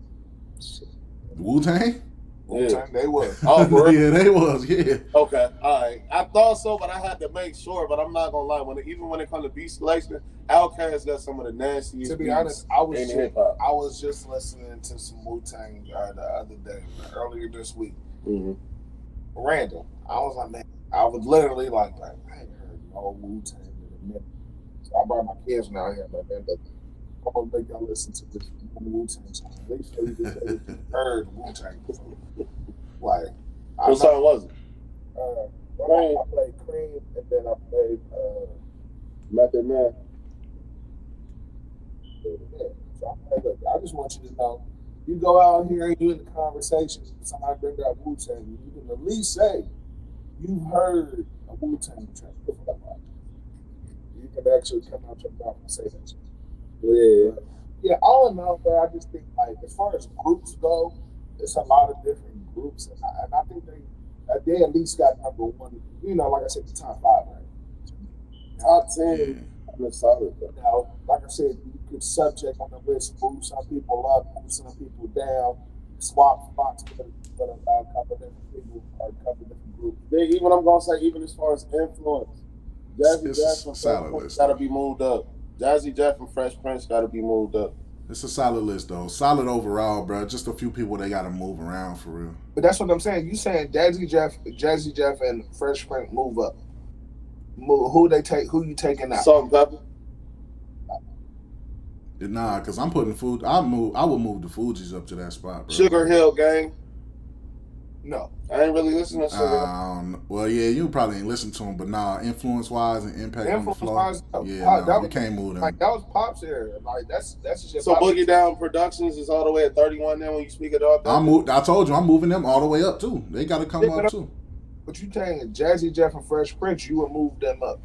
Wu-Tang?
Wu-Tang, they was.
Oh,
yeah, they was, yeah.
Okay, all right. I thought so, but I had to make sure. But I'm not gonna lie. Even when it comes to beat selection, Outkast got some of the nastiest.
To be honest, I was just listening to some Wu-Tang the other day, earlier this week.
Mm-hmm.
Random. I was like, man, I was literally like I ain't heard no Wu-Tang in a minute. So I brought my kids now here, but man, I'm gonna make y'all listen to this Wu-Tang song. They say they heard Wu-Tang before. Like,
what song was it?
I played Cream, and then I played
Method Man.
Yeah. So I just want you to know, you go out here and you in the conversation, somebody bring out Wu-Tang, you can at least say you've heard a Wu-Tang track before. You can actually come out your mouth and say that. Yeah, all in all, I just think, like, as far as groups go, it's a lot of different groups, and I think they at least got number 1. Like I said, the top 5, right?
Top 10. I'm solid.
Now, like I said, you could subject on the list, move some people up, move some people down, swap spots with a couple different people or a couple different groups.
Even I'm gonna say, even as far as influence, Jazzy Jeff from Fresh Prince gotta be moved up. Jazzy Jeff from Fresh Prince gotta be moved up.
It's a solid list though. Solid overall, bro. Just a few people they gotta move around for real.
But that's what I'm saying. You saying Jazzy Jeff and Fresh Prince move up? Who you taking out?
Salt and pepper.
Nah, because I'm putting food. I would move the Fugees up to that spot, bro.
Sugar Hill Gang.
No.
I ain't really listening to Sugar Hill.
Well, yeah, you probably ain't listen to them, but nah, influence-wise and impact on the flow. You can't move them.
Like, that was Pop's era. Like, that's just
So Boogie Down Productions is all the way at 31 then when you speak it up?
I told you, I'm moving them all the way up, too. They got to come up, too.
But you saying Jazzy Jeff and Fresh Prince, you would move them up.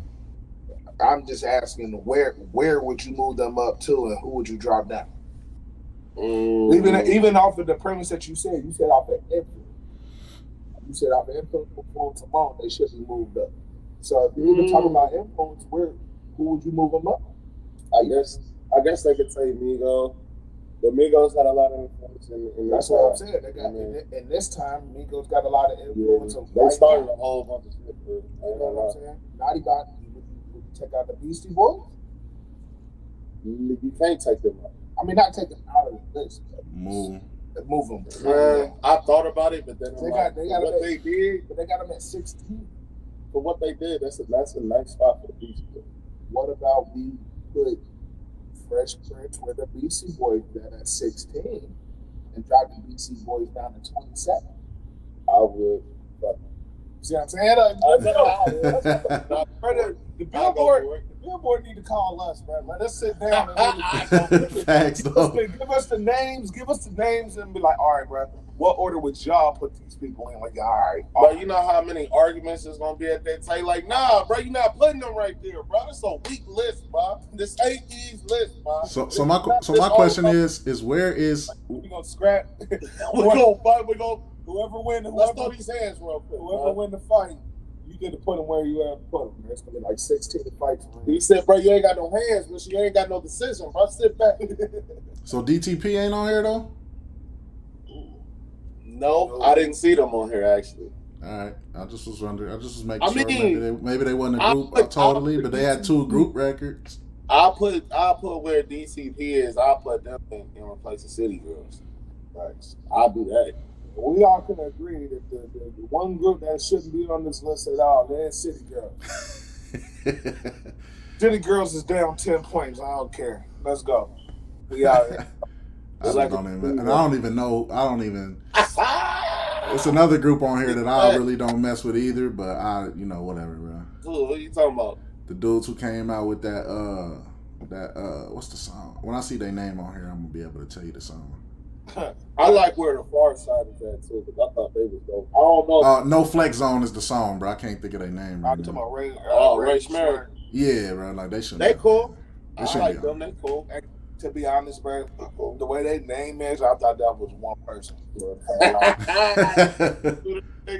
I'm just asking where would you move them up to and who would you drop down? Even off of the premise that you said off of influence. You said off of influence alone, they should be moved up. So if you're talking about influence, who would you move them up?
I guess they could say Migos. The Migos had a lot of influence in
That's what I'm saying. They got in this time, Migos got a lot of influence.
They started a whole bunch of shit.
You know what I'm saying? Naughty got take out the Beastie Boys.
You can't take them out.
I mean, not take them out of the list.
Move
them.
I thought about it, but then
they got
they did.
But they got them at 16.
For what they did, that's a nice spot for the Beastie Boys.
What about we put Fresh Prince with the Beastie Boys at 16 and drop the Beastie Boys down to 27?
I would.
See what I'm saying? The Billboard need to call us, man. Let us sit down and
Facts, though.
give us the names, and be like, all right, bro, what order would y'all put these people in? Like, all right.
But you know how many arguments is gonna be at that table? Like, nah, bro, you're not putting them right there, bro. It's a weak list, bro. This ain't these list, bro.
So my question is where is
we gonna scrap?
We're gonna fight. We're gonna let's throw these hands real quick.
Whoever win the fight, you get to put them where you have to put them. It's gonna be like 16 fights.
He said, bro, you ain't got no hands, but you ain't got no decision, bro. Sit back.
So DTP ain't on here though?
No, I didn't see them on here actually.
All right, I just was wondering. I just was making sure. Maybe they wasn't a group totally, but they had 2 group records.
I'll put where DTP is. I'll put them in place of City Girls. Right, I'll do that.
We all can agree that the one group that shouldn't be on this list at all, they're City Girls. City Girls is down 10 points. I don't care. Let's go. We out here.
I don't even know. It's another group on here that I really don't mess with either, but whatever, bro.
Dude, what are you talking about?
The dudes who came out with that what's the song? When I see their name on here, I'm gonna be able to tell you the song.
I like where the Far Side is at too, because I thought they was dope. I don't know.
No Flex Zone is the song, bro. I can't think of their name.
I'm talking about Ray
Schmerrick.
Yeah, bro. Like they shouldn't.
They cool.
I
like them. They cool.
To be honest, bro, the way they name is, I thought that was one person.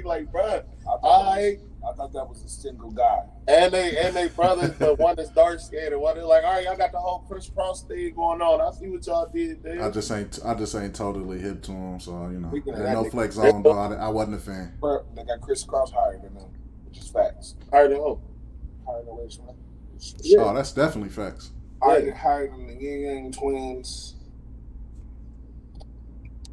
Like, bro,
I thought that was a single guy.
And they brothers, the one that's dark skinned and one that's like, all right, y'all got the whole Chris Cross thing going on. I see what y'all did there.
I just ain't totally hip to them, so no Flex Zone though. I wasn't a fan.
Bro, they got Chris Cross higher than them, which is facts.
Higher than who?
Higher than Ray Schmerrick.
Yeah. Oh, that's definitely facts.
Higher than the Yin Yang Twins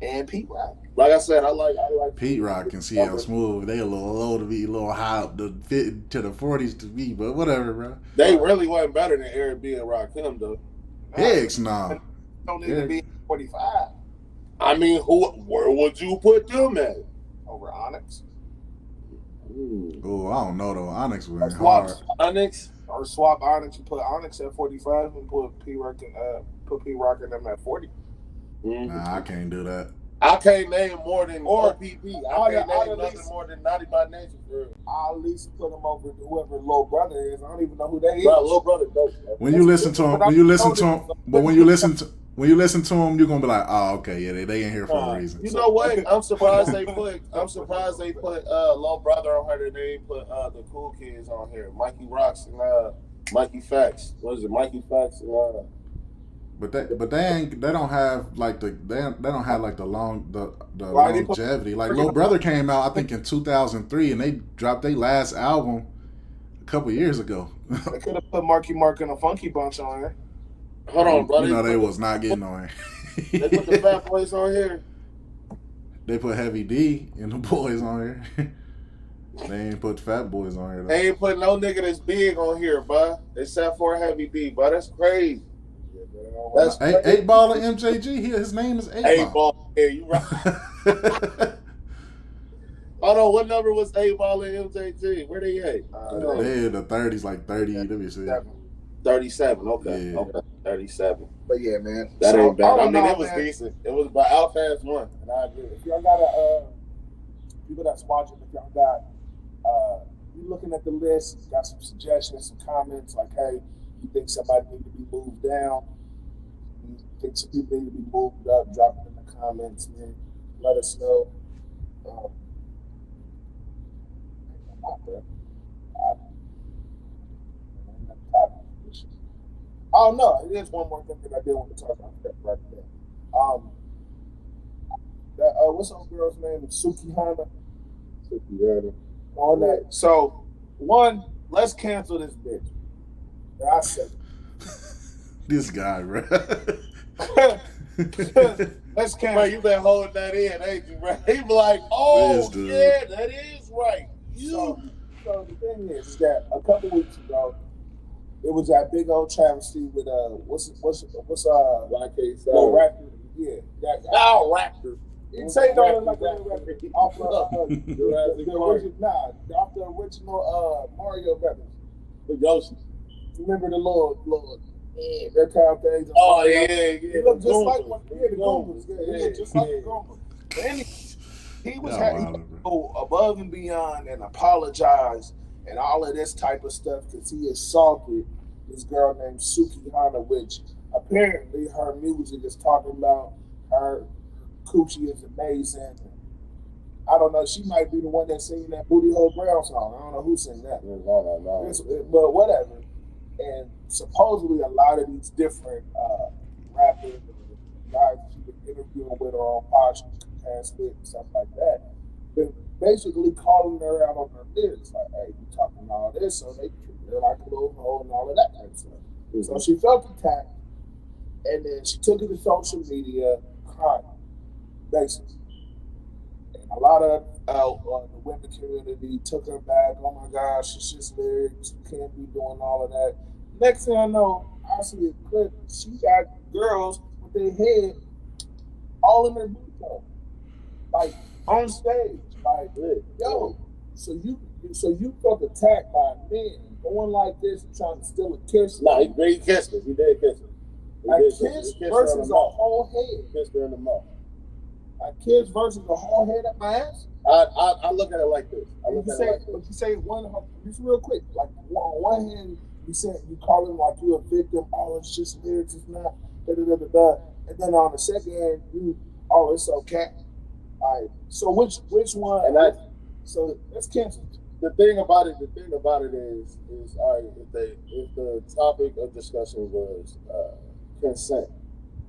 and Pete Rock.
Like I said, I like
Pete Rock and CL Smooth. They a little low to be, a little high up to fit to the 40s to be, but whatever, bro.
They really wasn't better than Eric B and Rakim though.
Hicks, nah.
Don't need to be 45.
I mean, where would you put them at?
Over Onyx.
Oh, I don't know though. Onyx went hard.
Onyx.
Or swap Onyx. You put Onyx at 45 and put P Rock and them at 40.
Nah, I can't do that.
I can't name more than OPP. I can't name nothing more than Naughty by Nature.
I'll at least put them over whoever Lil Brother is. I don't even know who they is.
Bro, Lil Brother dope.
When you listen to him, when you listen to him, you're gonna be like, oh, okay, yeah, they ain't here for a reason.
You know what? I'm surprised they put Lil Brother on here. They didn't put the cool kids on here. Mikey Rocks and Mikey Facts. What is it? Mikey Facts and
But they don't have like the longevity. Like Lil Brother came out I think in 2003 and they dropped their last album a couple years ago.
They could have put Marky Mark and a Funky Bunch on here.
Hold on, brother.
They was not getting on here.
They put the Fat Boys on here.
They put Heavy D and the Boys on here. They ain't put Fat Boys on here though.
They ain't put no nigga that's big on here, bud. Except for Heavy D, bud. That's crazy. That's crazy.
8 Ball and MJG. His name is 8
Ball. Yeah, you right. Hold on, what number was 8 Ball and MJG? Where they at?
They in the 30s, like 30. Let me see.
37. Okay.
Yeah.
Okay. 37.
But yeah, man.
That ain't bad. I mean,
know,
it was
man.
decent. It was by Outkast 1, and I agree.
If y'all got people that's watching, if y'all got you looking at the list, got some suggestions, some comments, like, hey, you think somebody need to be moved down? You think some people need to be moved up? Drop it in the comments, man. Let us know. Oh no, it is one more thing that I did want to talk about right there. What's that girl's name? Suki Hana. On that. So, one, let's cancel this bitch. I said
This guy, bro.
let's
Bro,
cancel.
you been holding that in, ain't you, bro? He be like, oh,
This dude.
yeah, that is right.
So the thing is that a couple weeks ago, it was that big old travesty with what's
YK
no rapper, yeah, that guy.
Now, Raptor.
He say no like a rapper off the original Mario Brothers.
With Yoshi.
Remember the Lord, that kind of thing.
Oh, yeah.
He looked just like one. Yeah, the Goombas. Yeah, he looked just like the Goombas. And he was
Yeah,
he
wow,
go above and beyond and apologize and all of this type of stuff because he assaulted this girl named Suki Hana, which apparently her music is talking about her coochie is amazing. I don't know. She might be the one that singing that Booty Hole Brown song. I don't know who sang that. But whatever. And supposedly a lot of these different rappers, guys that she's been interviewing with her on podcasts with and stuff like that, been basically calling her out on her lyrics. Like, hey, you talking all this, so they treat her like a little hoe and all of that kind of stuff. So she felt attacked, and then she took it to social media crying, basically. And a lot of the women community took her back. Oh my gosh, it's just lyrics. You can't be doing all of that. Next thing I know, I see a clip. She got girls with their head all in their booty hole, like on stage. Like, yo, so you felt attacked by a man going like this and trying to steal a kiss?
Nah, he kissed her. He did kiss her.
A kiss versus a whole head.
He kissed her in the mouth.
A kiss versus a whole head up my ass.
I look at it like this.
But you say one, just real quick, like on one hand, you call him like you a victim. Oh, it's just lyrics. It's not. Da da da da da. And then on the second hand, it's okay. All right. So which one?
And
so let's cancel.
The thing about it is all right. If the topic of discussion was consent,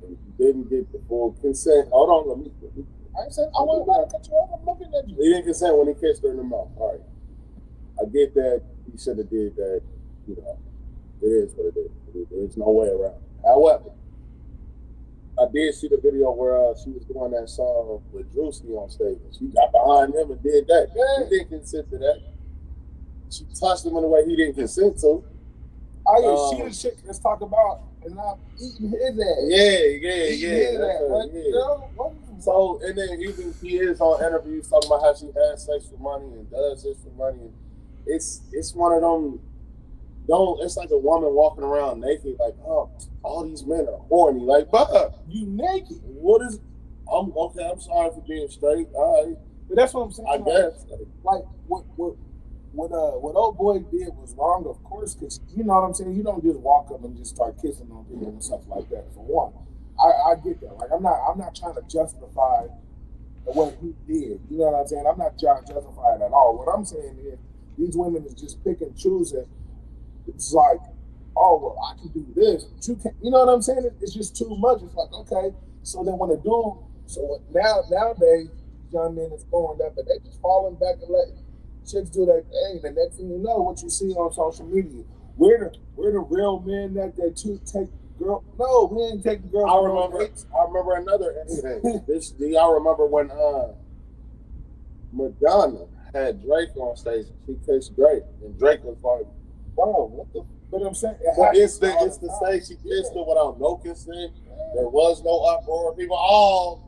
and you didn't get the full consent. Hold on, let me.
I said I want to cut you off. I'm looking at you.
He didn't consent when he kissed her in the mouth. All right, I get that. He should have did that. You know, it is what it is. There's no way around it. However, I did see the video where she was doing that song with Drewski on stage. She got behind him and did that. He didn't consent to that. She touched him in a way he didn't consent to.
Oh yeah, she the shit. Let's talk about and I'm eating his ass.
Yeah. So, and then even he is on interviews talking about how she has sex for money and does this for money. And it's one of them. It's like a woman walking around naked, like, oh, all these men are horny. Like, but
you naked.
What is? I'm sorry for being straight. All right,
but that's what I'm saying.
I guess.
Like what old boy did was wrong, of course, because you know what I'm saying. You don't just walk up and just start kissing on people and stuff like that. For one, I get that. Like I'm not trying to justify what he did. You know what I'm saying? I'm not trying to justify it at all. What I'm saying is these women is just pick and choosing. It's like, oh well, I can do this, but you can't. You know what I'm saying? It's just too much. It's like, okay, so then when a dude, nowadays young men is going up and they just falling back and letting chicks do that thing. The next thing you know, what you see on social media, we're the real men that take girl. No, we ain't taking girls.
I remember another incident. Do y'all remember when Madonna had Drake on stage. She kissed Drake, and Drake was like, "Bro, what the?"
But I'm saying
But it's the stage she kissed her without no consent. There was no uproar. People,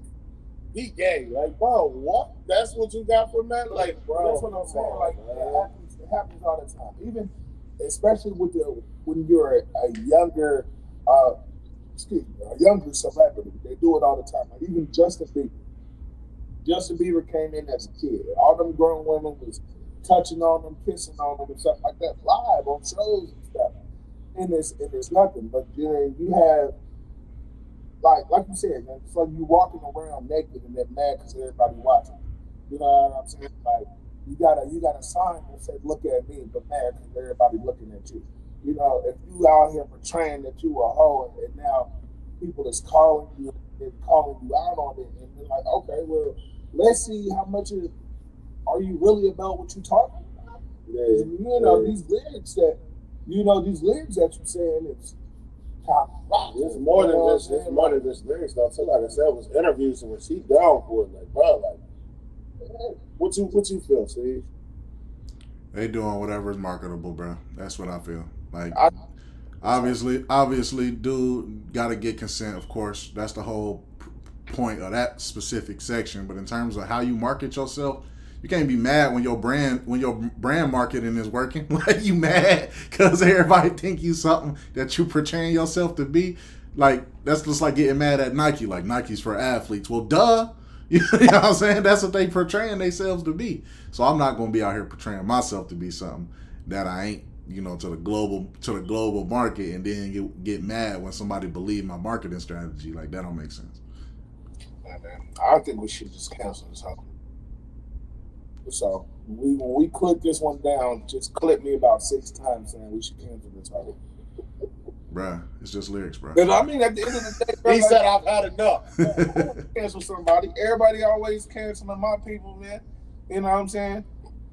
he gay. Like, bro, what? That's what you got from that? Like, bro,
that's what I'm saying. Like, it happens all the time. Even, especially when you're a younger, a younger celebrity, they do it all the time. Like even Justin Bieber. Justin Bieber came in as a kid. All them grown women was touching on them, kissing on them, and stuff like that live on shows and stuff. And it's nothing. But then you have, like you said, man, it's like you walking around naked and they're mad because everybody watching. You know what I'm saying? Like you got a sign that says "Look at me," but mad because everybody looking at you. You know, if you out here portraying that you a hoe and now people is calling you and calling you out on it, and they're like, okay, well, let's see how much are you really about what you talking about?
Yeah,
you know, these lyrics that you're saying is kind of rock.
It's more than just lyrics though. So like I said, it was interviews and when she down for it, like, bro, like, what you feel, Steve?
They doing whatever is marketable, bro. That's what I feel. Like, obviously, dude got to get consent. Of course, that's the whole point of that specific section. But in terms of how you market yourself, you can't be mad when your brand marketing is working. Like you mad because everybody think you something that you portraying yourself to be. Like that's just like getting mad at Nike. Like Nike's for athletes. Well, duh. You know what I'm saying? That's what they portraying themselves to be. So I'm not gonna be out here portraying myself to be something that I ain't. You know, to the global market, and then get mad when somebody believe my marketing strategy. Like that don't make sense.
I think we should just cancel this whole. So when we clip this one down, just clip me about 6 times saying we should cancel this whole.
Bruh, it's just lyrics, bruh.
Because I mean, at the end of the day, bro,
He said I've had enough.
I want to cancel somebody. Everybody always canceling my people, man. You know what I'm saying?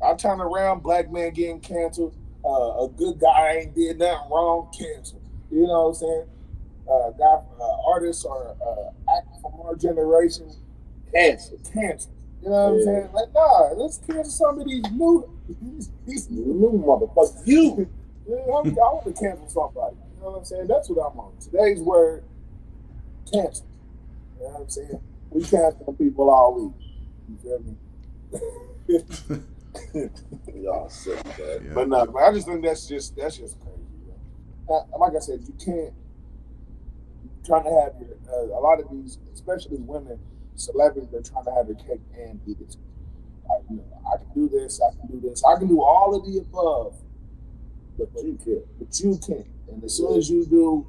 I turn around, black man getting canceled. A good guy ain't did nothing wrong, canceled. You know what I'm saying? Artists or actors from our generation, canceled. You know what I'm saying? Like, nah, let's cancel some of these new motherfuckers. I want to cancel somebody. You know what I'm saying? That's what I'm on. Today's word, cancel. You know what I'm saying? We cancel people all week. You feel me?
Y'all sick, man.
Yeah.
But no, I just think that's just crazy. Like I said, you can't. Trying to have a lot of these, especially women, celebrities, they're trying to have their cake and eat it. I can do this. I can do all of the above, but you can't. And as soon as you do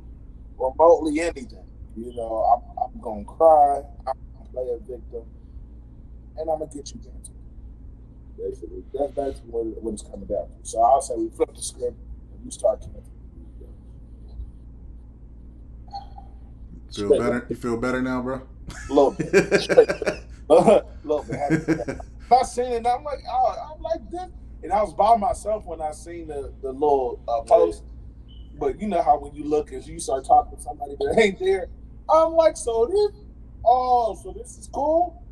remotely anything, you know, I'm gonna cry. I'm gonna play a victim, and I'm gonna get you canceled. Basically, that's basically what it's coming down to. So I'll say we flip the script and you start canceling.
Feel better? You feel better now, bro?
A little bit. Little bit. I seen it, I'm like this. And I was by myself when I seen the little post. But you know how when you look and you start talking to somebody that ain't there, I'm like, so this is cool?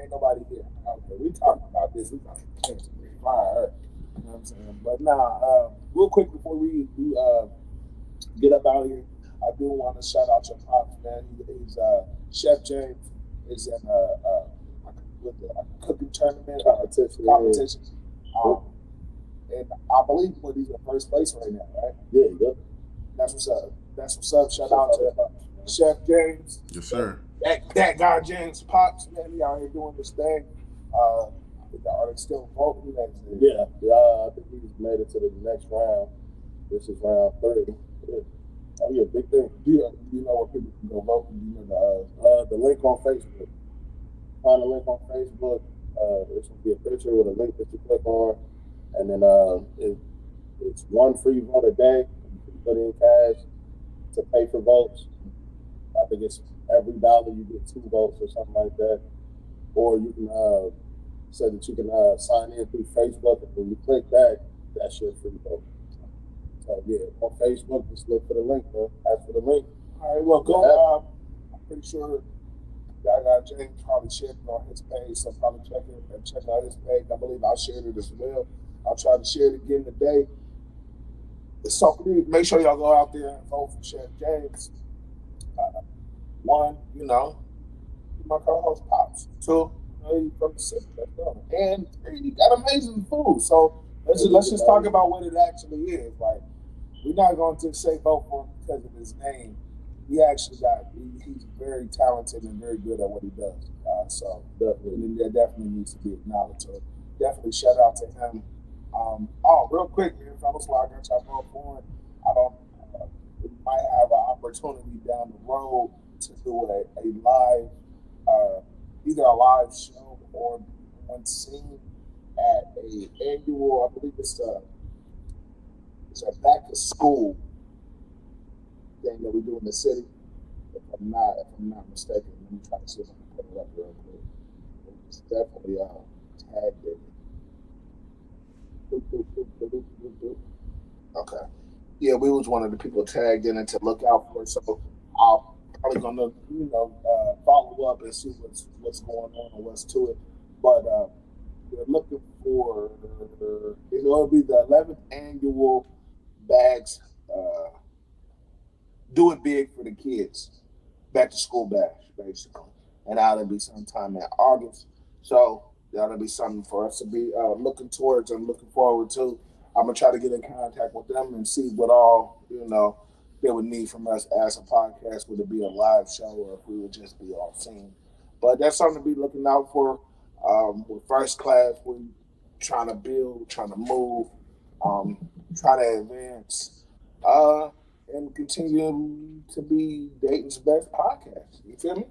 Ain't nobody here. Okay, we talking about this. We got to cancel it. Fire her. You know what I'm saying? But now, real quick before we get up out of here, I do want to shout out your pops, man. He's Chef James is in with the cooking tournament competition. And I believe he's in first place right now, right?
Yeah.
That's what's up. Shout out to Chef James.
Yes, sir.
That guy James Pops, man, he out here doing this thing. Are they still voting?
Yeah. I think he's made it to the next round. This is round 3. Yeah. Oh yeah, big thing.
Do you know where people can go vote? Do you know
the link on Facebook? Find the link on Facebook. This will be a picture with a link that you click on, and then it's one free vote a day. You can put in cash to pay for votes. I think it's every dollar you get 2 votes or something like that. Or you can say that you can sign in through Facebook, and when you click that, that's your free vote. So yeah, on Facebook, just look for the link, bro. Ask for the link.
All right, well, go. I'm pretty sure I got James probably shared it on his page, so probably check out his page. I believe I shared it as well. I'll try to share it again today. So please make sure y'all go out there and vote for Chef James. One, my co-host Pops. Two, he's from the city. And three, he got amazing food. So let's just talk about what it actually is. Like, we're not going to say vote for him because of his name. He's very talented and very good at what he does. So that definitely needs to be acknowledged. So definitely shout out to him. Real quick, man, fellas, while I got y'all both on, we might have an opportunity down the road to do a live, either a live show or one scene at a annual, I believe it's a back to school thing that we do in the city. If I'm not mistaken, let me try to see if I can put it up real quick. It's definitely tagged in. Okay. Yeah, we was one of the people tagged in it to look out for it. So I'll probably gonna follow up and see what's going on and what's to it. But we're looking for it'll be the 11th annual Bags Do It Big for the Kids back to school bash, basically, and that'll be sometime in August. So that'll be something for us to be looking towards and looking forward to. I'm gonna try to get in contact with them and see what all they would need from us as a podcast. Would it be a live show or if we would just be on scene? But that's something to be looking out for. With First Class, we're trying to build, trying to move, trying to advance, and continue to be Dayton's best podcast. You feel me?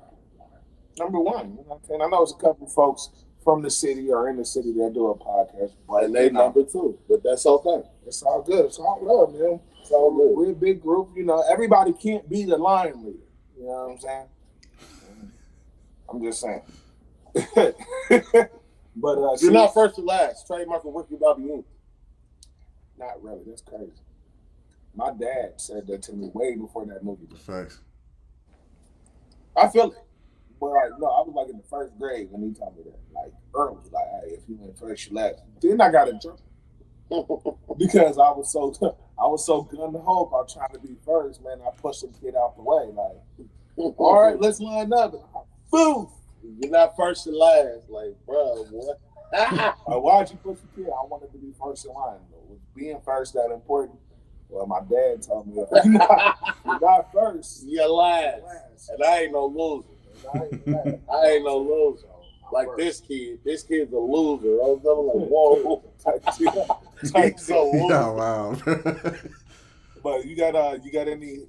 Number one. You know what I'm saying? I know it's a couple folks from the city or in the city that do a podcast, but
And they number two, but that's okay.
it's all good. It's all love, man.
It's all good.
We're a big group. Everybody can't be the line leader. You know what I'm saying? I'm just saying. But
You're not first to last. Trademark of Ricky Bobby Inc.
Not really. That's crazy. My dad said that to me way before that movie.
Facts.
I feel it. But I was in the first grade when he told me that. Early, hey, if you went first, you last. Then I got in trouble because I was so gun ho about trying to be first, man. I pushed the kid out the way. All right, let's line up. Boom.
You're not first to last, bro. What?
Why'd you push the kid? I wanted to be first in line. Was being first that important? Well, my dad told me you're not first.
You're last. And I ain't no loser. I ain't no loser. This kid's a loser. I was whoa. He's a loser.
Yeah, wow.
But you got any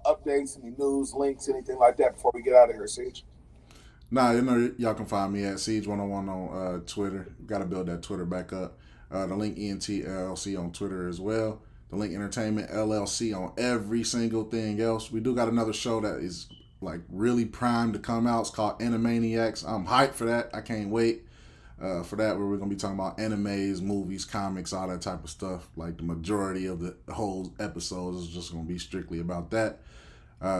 updates, any news, links, anything like that before we get out of here, Siege?
Nah, y'all can find me at Siege101 on Twitter. Got to build that Twitter back up. The link ENT LLC on Twitter as well. The Link Entertainment LLC on every single thing else. We do got another show that is really primed to come out. It's called Animaniacs. I'm hyped for that. I can't wait for that, where we're going to be talking about animes, movies, comics, all that type of stuff. The majority of the whole episodes is just going to be strictly about that.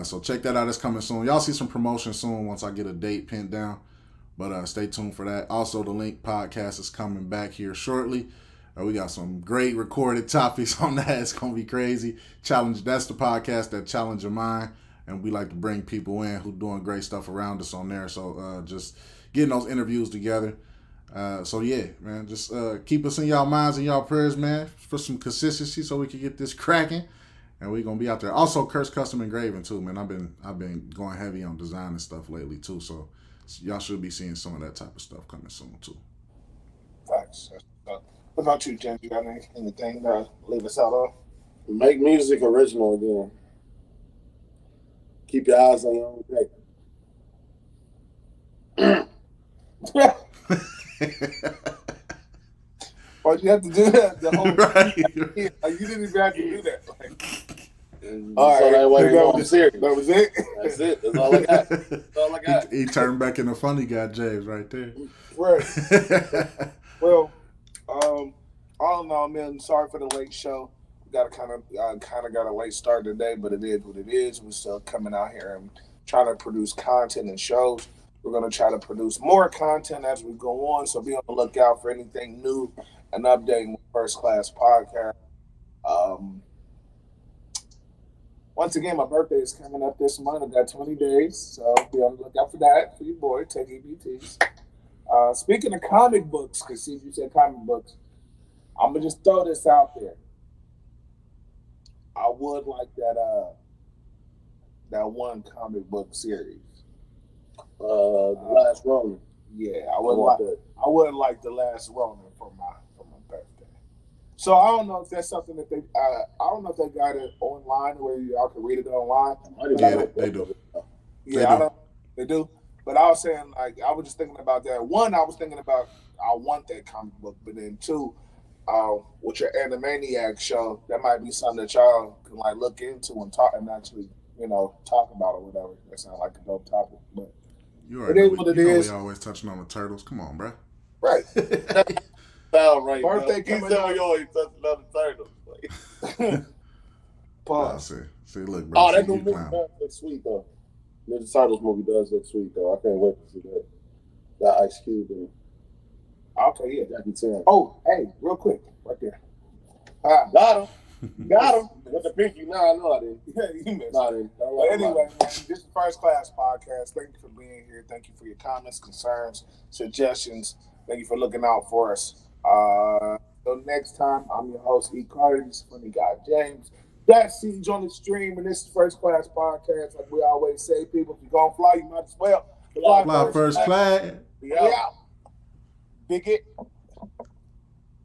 So check that out. It's coming soon. Y'all see some promotion soon once I get a date pinned down. But stay tuned for that. Also, the Link podcast is coming back here shortly. We got some great recorded topics on that. It's going to be crazy. That's the podcast that challenge your mind. And we like to bring people in who doing great stuff around us on there. So just getting those interviews together. So yeah, man, just keep us in y'all minds and y'all prayers, man, for some consistency so we can get this cracking. And we're gonna be out there. Also, Curse Custom Engraving too, man. I've been going heavy on design and stuff lately too. So y'all should be seeing some of that type of stuff coming soon too.
Thanks. What about you, Jen? You got anything to leave us out on?
Make music original again. Keep your eyes on your own day.
Why'd you have to do that? The whole
Right.
You didn't even have to do that.
All right, that way
that
I'm serious.
That was it.
That's it. That's all I got. That's all I got.
He turned back into funny guy James right there.
Right. Well, all in all, man, sorry for the late show. We got kind of got a late start today, but it is what it is. We're still coming out here and trying to produce content and shows. We're going to try to produce more content as we go on, so be on the lookout for anything new and updating with First Class Podcast. Once again, my birthday is coming up this month. I've got 20 days, so be on the lookout for that for your boy, Take EBTs. Speaking of comic books, because see, you said comic books, I'm going to just throw this out there. I would like that one comic book series.
The Last Ronin.
Yeah, I would like The Last Ronin for my birthday. So I don't know if that's something that they I don't know if they got it online where y'all can read it online.
Yeah, they do.
Yeah, they do. But I was saying, like, I was just thinking about that. One, I was thinking about I want that comic book, but then two, with your Animaniacs show, that might be something that y'all can like look into and talk and actually, talk about or whatever. That sounds like a dope topic, but
You
it is what it is.
We always touching on the turtles. Come on, bro.
Right.
Foul right
Birthday
now.
coming up.
You always touch another turtle.
See, look, bro.
Oh,
see,
that new
you
movie
clown.
does look sweet though. Ninja Turtles movie does look sweet though. I can't wait to see that. Got Ice Cube and
Okay, yeah.
Jackie Chan.
Oh, hey, real quick, right there.
Got him. Got him. With the pinky. Nah, I know I did.
Yeah, you missed.
Nah, I didn't.
But anyway, man, this is First Class Podcast. Thank you for being here. Thank you for your comments, concerns, suggestions. Thank you for looking out for us. Till next time, I'm your host, E. Carter. This is funny guy, James. That's Siege on the stream, and this is First Class Podcast. Like we always say, people, if you're going to fly, you might as well
Fly first class.
Yeah. Big it.